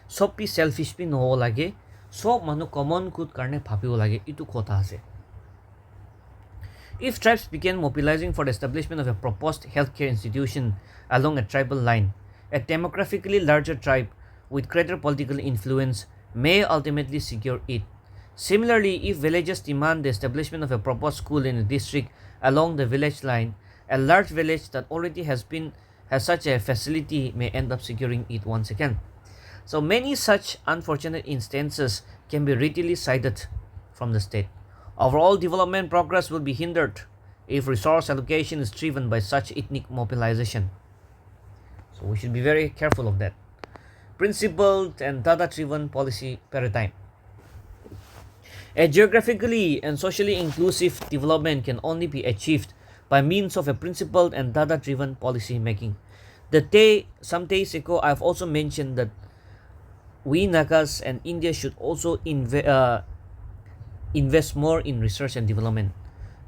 सब भी selfish भी नहो लागे, सब मानु कमन good करने भाबियो लागे, इतु कथा आसे. If tribes begin mobilizing for the establishment of a proposed healthcare institution along a tribal line, a demographically larger tribe with greater political influence may ultimately secure it. Similarly, if villages demand the establishment of a proposed school in a district along the village line, a large village that already has such a facility may end up securing it once again. So many such unfortunate instances can be readily cited from the state. Overall development progress will be hindered if resource allocation is driven by such ethnic mobilization. So we should be very careful of that. Principled and data-driven policy paradigm. A geographically and socially inclusive development can only be achieved by means of a principled and data-driven policy making. Some days ago, I've also mentioned that we Nagas and India should also invest more in research and development.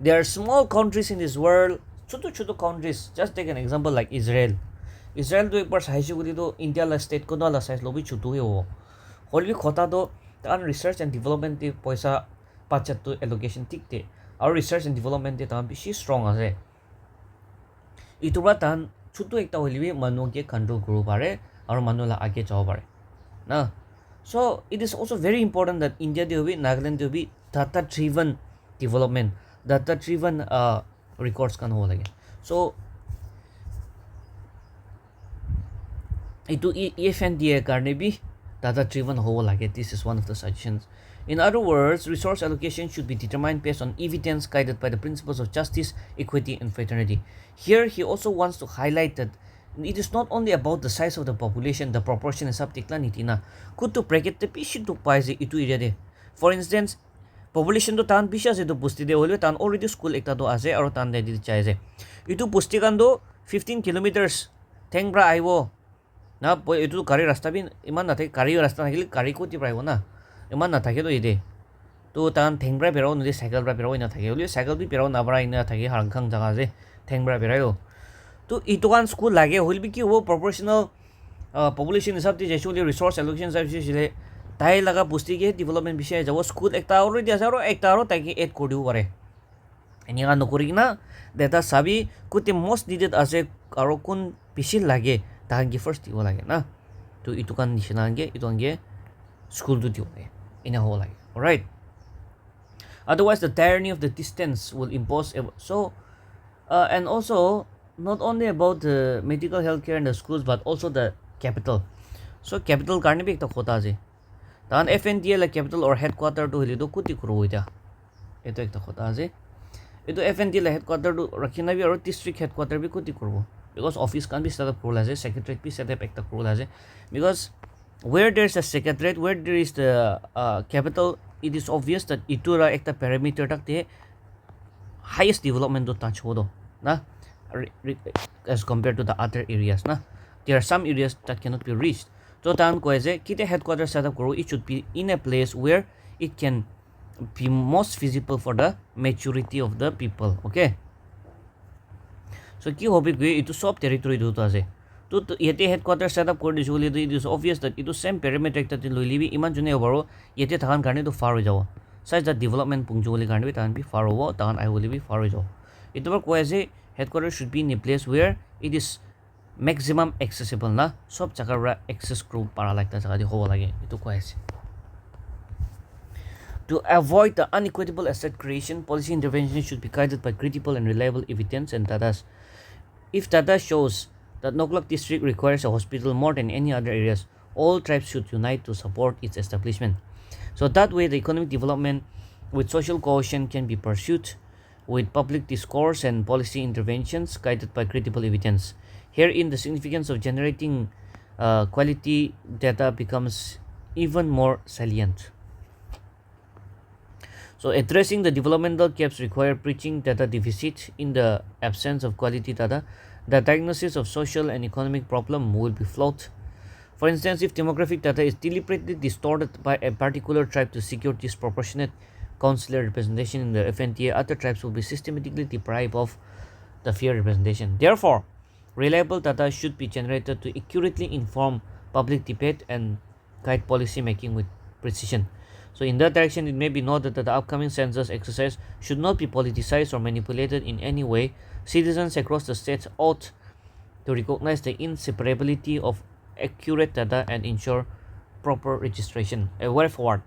There are small countries in this world, छोटो countries. Just take an example like Israel. Israel तो एक बार size को तो India ला state को ना ला size low भी छोटो है वो. होल भी खोता तो तान research and development ते पैसा पाचत तो allocation ठीक थे. और research and development ते तान भी शी strong आसे. इतो बा तान छोटो एक ता होली भी मनो के control group बारे और मनो ला आगे जाओ बारे. ना. So it is also very important that India do be Nagaland do be data-driven development, data-driven records can hold again. So itu EFNDA karne bhi data-driven ho lage. This is one of the suggestions. In other words, resource allocation should be determined based on evidence guided by the principles of justice, equity, and fraternity. Here, he also wants to highlight that it is not only about the size of the population, the proportion is subtikla nitina. Could to bracket the pishi to paise itu area. For instance, population to tan pisha se to pusti de hole tan already school ekta do ase aro tan de di chaise. Itu pusti kan do 15 kilometers thengbra aiwo. Na itu kari rasta bin iman na thai kari rasta na kari ko ti praiwo na. इमान ना थाके तो इदे तो तान थेंग्रा पेराव नदि cycle ब्रा पेराव इना थाके ओले साइकेल भी पेराव नाबरा इना थाके हांखां जगह से थेंग्रा पेरायो तो इतोकान स्कूल लागे होल भी कि वो प्रोपोर्शनल पॉपुलेशन हिसाब से जैसे रिसोर्स एलोकेशन सर्विस से ताई लगा पुष्टि के डेवलपमेंट विषय जब स्कूल एकता ऑलरेडी आसे और एकता और ताकि एड कर दिउ पारे एनिगा नकरि ना डेटा साबि कुते मोस्ट नीडेड आसे और कोन पिसिल लागे तांगी फर्स्ट दिउ लागे ना तो इतोकान निशनांगे इतोंगे स्कूल तो दिउ in a whole life. All right. Otherwise, the tyranny of the distance will impose. So, and also not only about the medical healthcare in the schools, but also the capital. So, capital karne bhi ekta khota je. Tan FNDA la capital or headquarter to hili do kuti kuro ita. Ito ekta khota je. Ito FNDA la headquarter to rakhina bhi or district headquarter bhi kuti kuro. Because office can be set up kuro laje, secretariat bhi set up ekta kuro laje. Because where there's a secretariat, where there is the capital, it is obvious that itura ekta parameter tak the highest development to touch hodo na as compared to the other areas na. There are some areas that cannot be reached. So tan ko ase kite headquarters setup koro, it should be in a place where it can be most feasible for the maturity of the people. Okay. So ki hobi gwe itu sob territory do ase. तो येते headquarter setup कर दिसो ले it is obvious that it same perimeter एकता लइ लिबि इमान जुने ओवरो येते थान कारणे तो फार हो जाओ साइज द डेवलपमेंट पुंजोली कारणे बि तान बि फार हो तान आई होली बि फार हो जाओ इतो पर कोइ जे headquarter should be in a place where it is maximum accessible ना सब जगह एक्सेस ग्रुप पारा लागता जगह दि हो लागे इतो कोइ जे To avoid the unequitable asset creation, policy intervention should be guided by credible and reliable evidence and data. If data shows that Noklak district requires a hospital more than any other areas, all tribes should unite to support its establishment. So that way the economic development with social cohesion can be pursued with public discourse and policy interventions guided by credible evidence. Herein the significance of generating quality data becomes even more salient. So addressing the developmental gaps require bridging data deficit. In the absence of quality data, the diagnosis of social and economic problem will be flawed. For instance, if demographic data is deliberately distorted by a particular tribe to secure disproportionate councillor representation in the FNTA, other tribes will be systematically deprived of the fair representation. Therefore, reliable data should be generated to accurately inform public debate and guide policy making with precision. So in that direction, it may be noted that the upcoming census exercise should not be politicized or manipulated in any way. Citizens across the states ought to recognize the inseparability of accurate data and ensure proper registration. A way forward.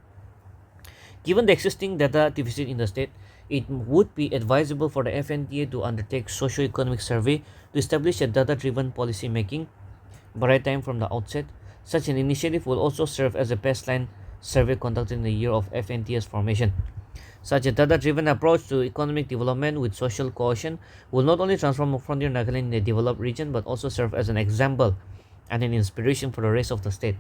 Given the existing data deficit in the state, it would be advisable for the FNTA to undertake socio-economic survey to establish a data-driven policy making by right time from the outset. Such an initiative will also serve as a baseline survey conducted in the year of FNTA's formation. Such a data-driven approach to economic development with social cohesion will not only transform frontier Nagaland in a developed region but also serve as an example and an inspiration for the rest of the state.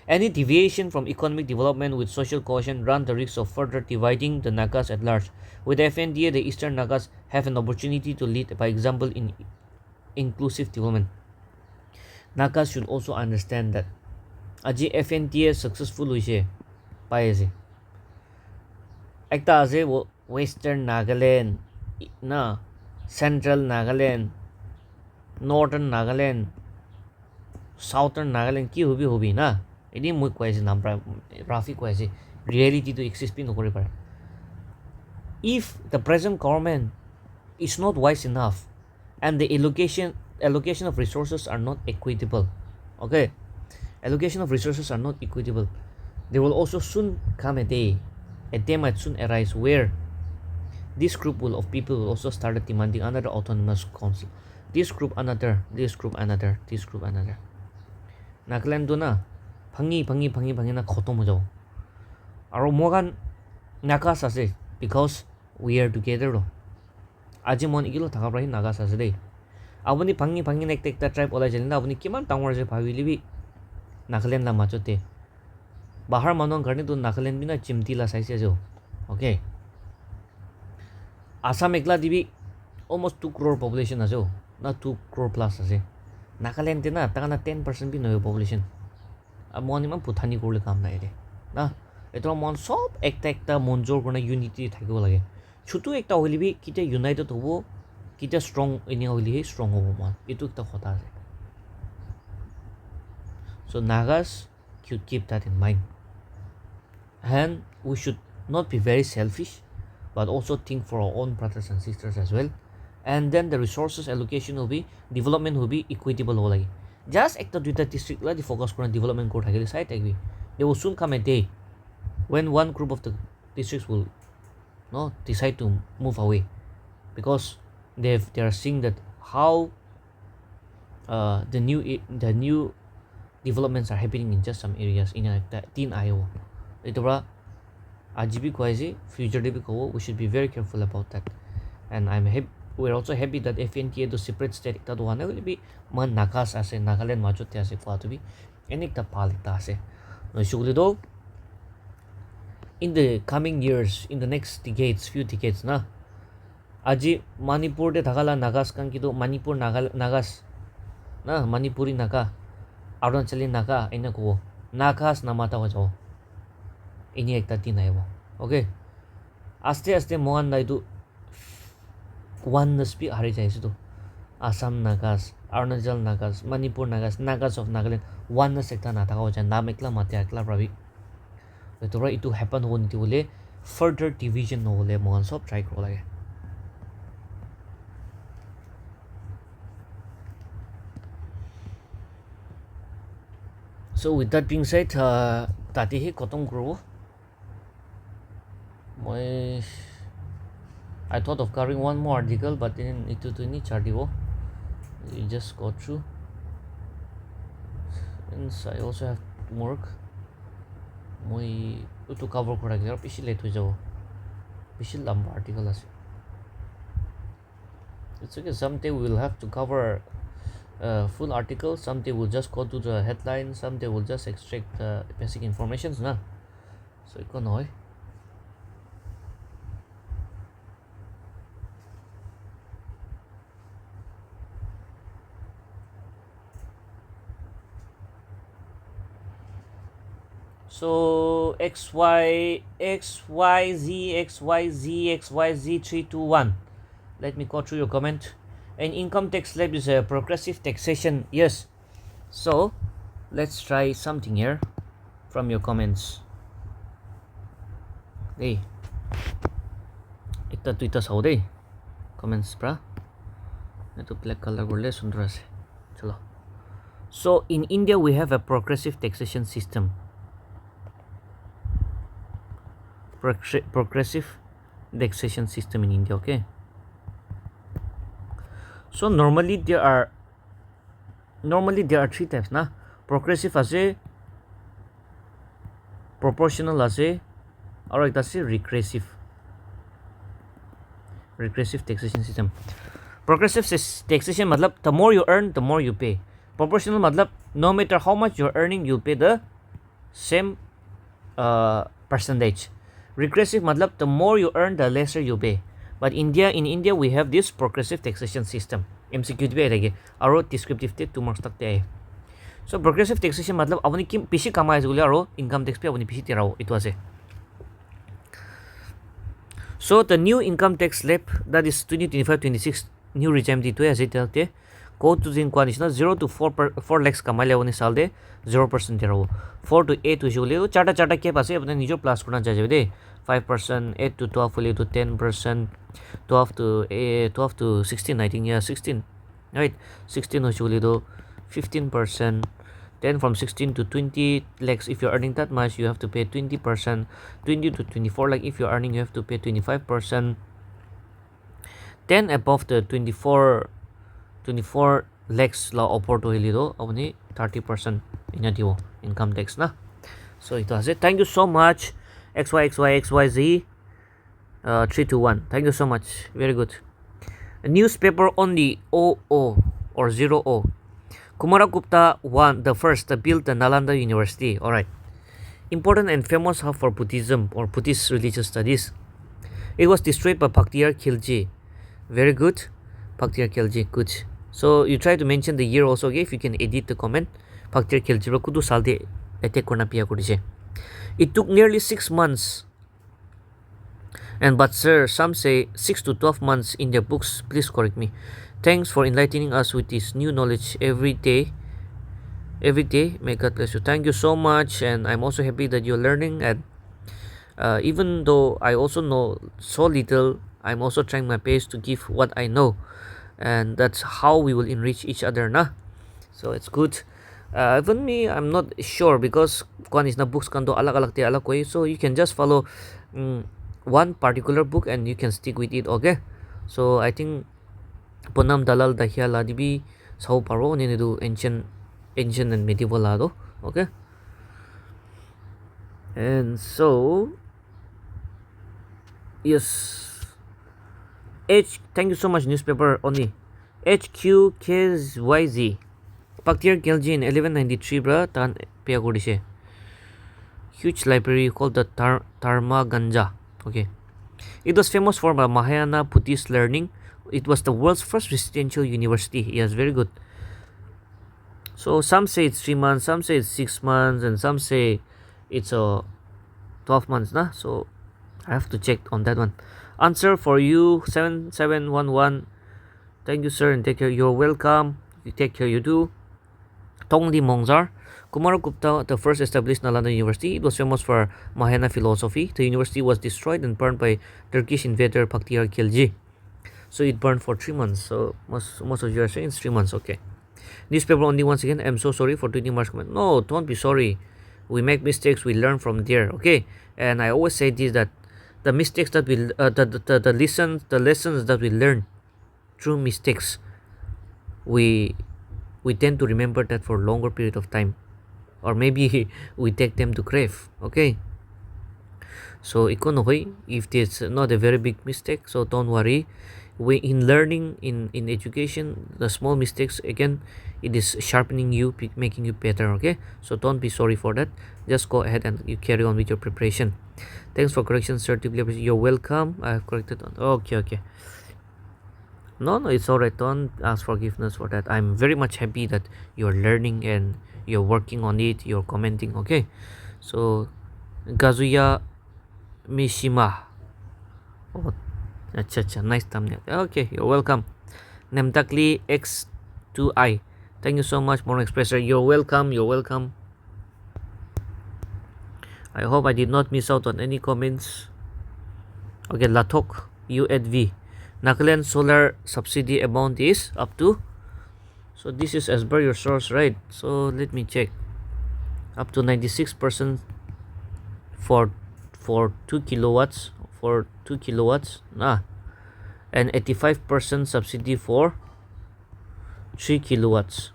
Any deviation from economic development with social cohesion run the risk of further dividing the Nagas at large. With the FNDA, the Eastern Nagas have an opportunity to lead by example in inclusive development. Nagas should also understand that aji FNDA successful hoise paise ekta ase Western Nagaland na Central Nagaland, Northern Nagaland, Southern Nagaland ki hobi na ini moi koise nam rafi koise reality to exist pi nokori pare. If the present government is not wise enough and the allocation of resources are not equitable, okay, allocation of resources are not equitable, there will also soon come a day might soon arise where this group of people will also start demanding another autonomous council. This group another, this group another, this group another. Nagaland do na, pangi na khotom ho jao. Aro mogan nagas ase because we are together ro aji mon igilo thaka prahi nagas ase dei abuni phangi ekta tribe olai jalina abuni kiman tangor je bhavili bi Nagaland la machote bahar manon garni tu Nagaland bina chimti la saise jo okay Assam ekla dibi almost 2 crore population ajo na 2 crore plus ase Nagaland te na takana 10% bi no population amoni man puthani korle kam nai re na eto mon sob ekta monjor kona unity thakibo lage chutu ekta holibi kite united hobo kite strong ini holi strong hobo mon etu ekta khota ase so Nagas should keep that in mind and we should not be very selfish but also think for our own brothers and sisters as well and then the resources allocation will be development will be equitable ho lagi just ekta duita district la di focus kora development ko thakile sai thakbi there will soon come a day when one group of the districts will no decide to move away because they are seeing that how the new developments are happening in just some areas in teen Iowa. Itobra ajibi kwaisi future de ko we should be very careful about that. And we're also happy that FNTA to separate state ta duana will be man nagas ase Nagaland machote ase kwa to be enikta palita ase. No shugli do in the coming years in the next few decades na aji Manipur de thakala nagas kan kido Manipur nagas na Manipuri naga Arunachali naga ina ko nagas namata ho jao ini ekta tin aibo okay aste mohan nai tu oneness bi hari jai su Assam nagas Arunachal nagas Manipur nagas of Nagaland oneness ekta na thaka ho ja nam ekla mate ekla prabi to right itu happen ho ni bole further division no hole mohan sob try kro lage so with that being said tati he kotom grow I thought of covering one more article but then it to ni chardivo you just go through and I also have work to cover kora gera pishi late ho jao pishi lamba article ase it's okay someday we will have to cover full article someday we'll just go to the headline someday we'll just extract the basic informations na so iko noy so XYZ321 let me go through your comment and income tax slab is a progressive taxation yes so let's try something here from your comments hey ekta tuita sau dei comments pra eto black color gorle sundar ase chalo so in India we have a progressive taxation system progressive taxation system in India okay so normally there are three types na progressive ase proportional ase or ekta ase regressive taxation system progressive taxation matlab the more you earn the more you pay proportional matlab no matter how much you're earning you'll pay the same percentage regressive matlab the more you earn the lesser you pay but in India we have this progressive taxation system MCQ be rege aro descriptive te 2 marks tak te so progressive taxation matlab apni kim pishi kamai jule aro income tax pe apni pishi te rao it was a so the new income tax slab that is 2025-26 new regime di to as it te go to the condition 0 to 4 lakhs kamai le apni sal de 0% te rao 4 to 8 jule chata ke pase apni nijo plus korna jaje de 5%, 8 to 12 will to 10%, 12 to 16, I think, yeah, 16, right? 16 usually do 15%, then from 16 to 20 lakhs, if you're earning that much, you have to pay 20%, 20 to 24 like if you're earning, you have to pay 25%, then above the 24 lakhs la upward to do only 30% in your income tax na. So it was it. Thank you so much. XYXYXYZ 321. Thank you so much. Very good. Newspaper only 00 or 00. Kumaragupta one, the first to build the Nalanda University. Alright. Important and famous hub for Buddhism or Buddhist religious studies. It was destroyed by Bhaktiyar Khilji. Very good. Bhaktiyar Khilji, good. So you try to mention the year also, okay? If you can edit the comment. Bhaktiyar Khilji kudu salde attack korna piya korise. It took nearly 6 months. And but sir, some say 6 to 12 months in their books. Please correct me. Thanks for enlightening us with this new knowledge every day. Every day, may God bless you. Thank you so much, and I'm also happy that you're learning. And even though I also know so little, I'm also trying my best to give what I know, and that's how we will enrich each other, nah. So it's good. Even me, I'm not sure because kwan is na books kanto alag te alag koi. So you can just follow one particular book and you can stick with it, okay? So I think Ponam Dalal Dahya Ladibi Sao Paro Nidu ancient and medieval lado, okay? And so yes, thank you so much newspaper only. HQKYZ Bhaktiyar Khilji in 1193 bra tan Piagodishe. Huge library called the Dharma Ganja. Okay. It was famous for Mahayana Buddhist learning. It was the world's first residential university. Yes, very good. So some say it's 3 months, some say it's 6 months, and some say it's 12 months. Nah? So I have to check on that one. Answer for you 7711. Thank you, sir, and take care. You're welcome. You take care, you do. Tongdi Mongzar. Kumaragupta, the first established Nalanda University. It was famous for Mahayana philosophy. The university was destroyed and burned by Turkish invader Bhaktiyar Khilji. So it burned for 3 months. So most of you are saying it's 3 months. Okay. Newspaper only once again. I'm so sorry for tweeting March comment. No, don't be sorry. We make mistakes. We learn from there. Okay. And I always say this, that the mistakes that we the lessons that we learn through mistakes, we tend to remember that for a longer period of time, or maybe we take them to grave. Okay. So if it's not a very big mistake, so don't worry. We in learning in education, the small mistakes again, it is sharpening you, making you better. Okay. So don't be sorry for that. Just go ahead and you carry on with your preparation. Thanks for correction, sir. You're welcome. I have corrected on. Okay. No, it's alright. Don't ask forgiveness for that. I'm very much happy that you're learning and you're working on it. You're commenting. Okay. So Gazuya Mishima. Oh, nice thumbnail. Okay, you're welcome. Nemtakli X2I. Thank you so much, Morung Expresser. You're welcome. I hope I did not miss out on any comments. Okay, Latok UADV. Nagaland solar subsidy amount is up to. So this is as per your source, right? So let me check. Up to 96% for 2 kilowatts. And 85% subsidy for 3 kilowatts.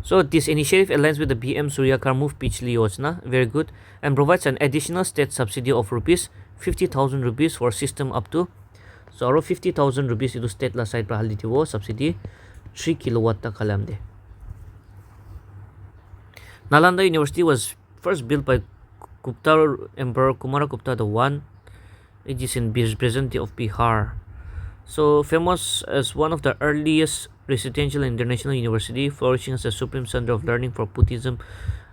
So this initiative aligns with the PM Suryakar Move Pichli Yojana, very good, and provides an additional state subsidy of rupees 50,000 rupees for system up to. So around 50,000 rupees into state la side pra haldi wo subsidy 3 kilowatt ta khalamde. Nalanda University was first built by Gupta Emperor Kumaragupta I. It is in present day of Bihar. So famous as one of the earliest residential international university, flourishing as a supreme center of learning for Buddhism,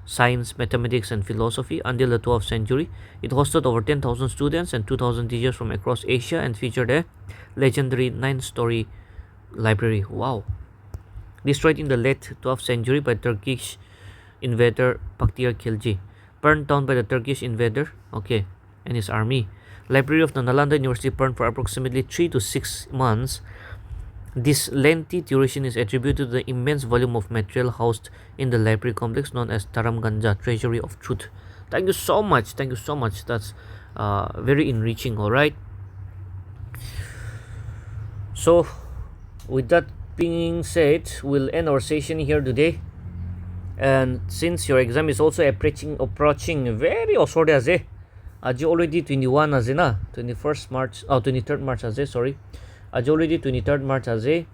science, mathematics, and philosophy until the 12th century. It hosted over 10,000 students and 2,000 teachers from across Asia and featured a legendary 9-story library. Wow. Destroyed in the late 12th century by Turkish invader Bhaktiyar Khilji. Burned down by the Turkish invader, okay, and his army. Library of the Nalanda University burned for approximately 3 to 6 months. This lengthy duration is attributed to the immense volume of material housed in the library complex known as Dharamganja, Treasury of Truth. Thank you so much. That's very enriching. All right. So with that being said, we'll end our session here today. And since your exam is also approaching very osode ase, aji already 21 ase na, 21st March, 23rd March ase, sorry. Aji already 23rd March ase.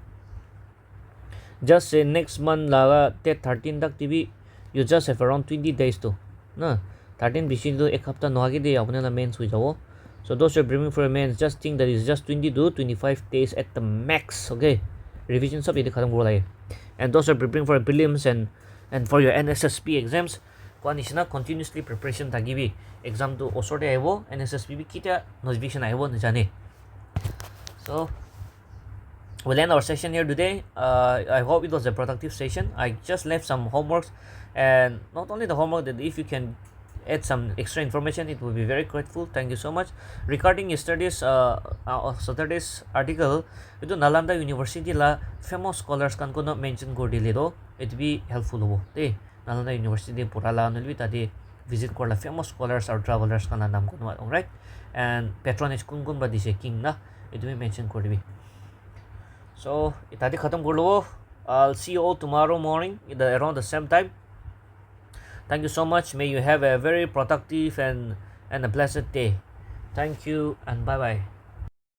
Just say next month laga te 13 tak tv, you just have around 20 days to na 13 bishi to ek hafta noagi de apne na mains hui jabo. So those who are preparing for a mains, just think that it's just 20 to 25 days at the max. Okay, revision sab ide khatam kora lage. And those who are preparing for prelims and for your NSSB exams, ko anishina continuously preparation tagibi. Exam to osode aibo, NSSB bi kita notification aibo najane. So we'll end our session here today. I hope it was a productive session. I just left some homeworks, and not only the homework, that if you can add some extra information, it will be very grateful. Thank you so much. Regarding yesterday's Saturday's article, itu Nalanda University la famous scholars kan ko mention ko dile do, it be helpful ho. Te Nalanda University pura la nulbi tadi visit korla famous scholars or travelers kan nam ko no, right? And patronage kun ba dise king na, it be mention ko dibi. So itadi khatam korlo. I'll see you all tomorrow morning around the same time. Thank you so much. May you have a very productive and a blessed day. Thank you and bye bye.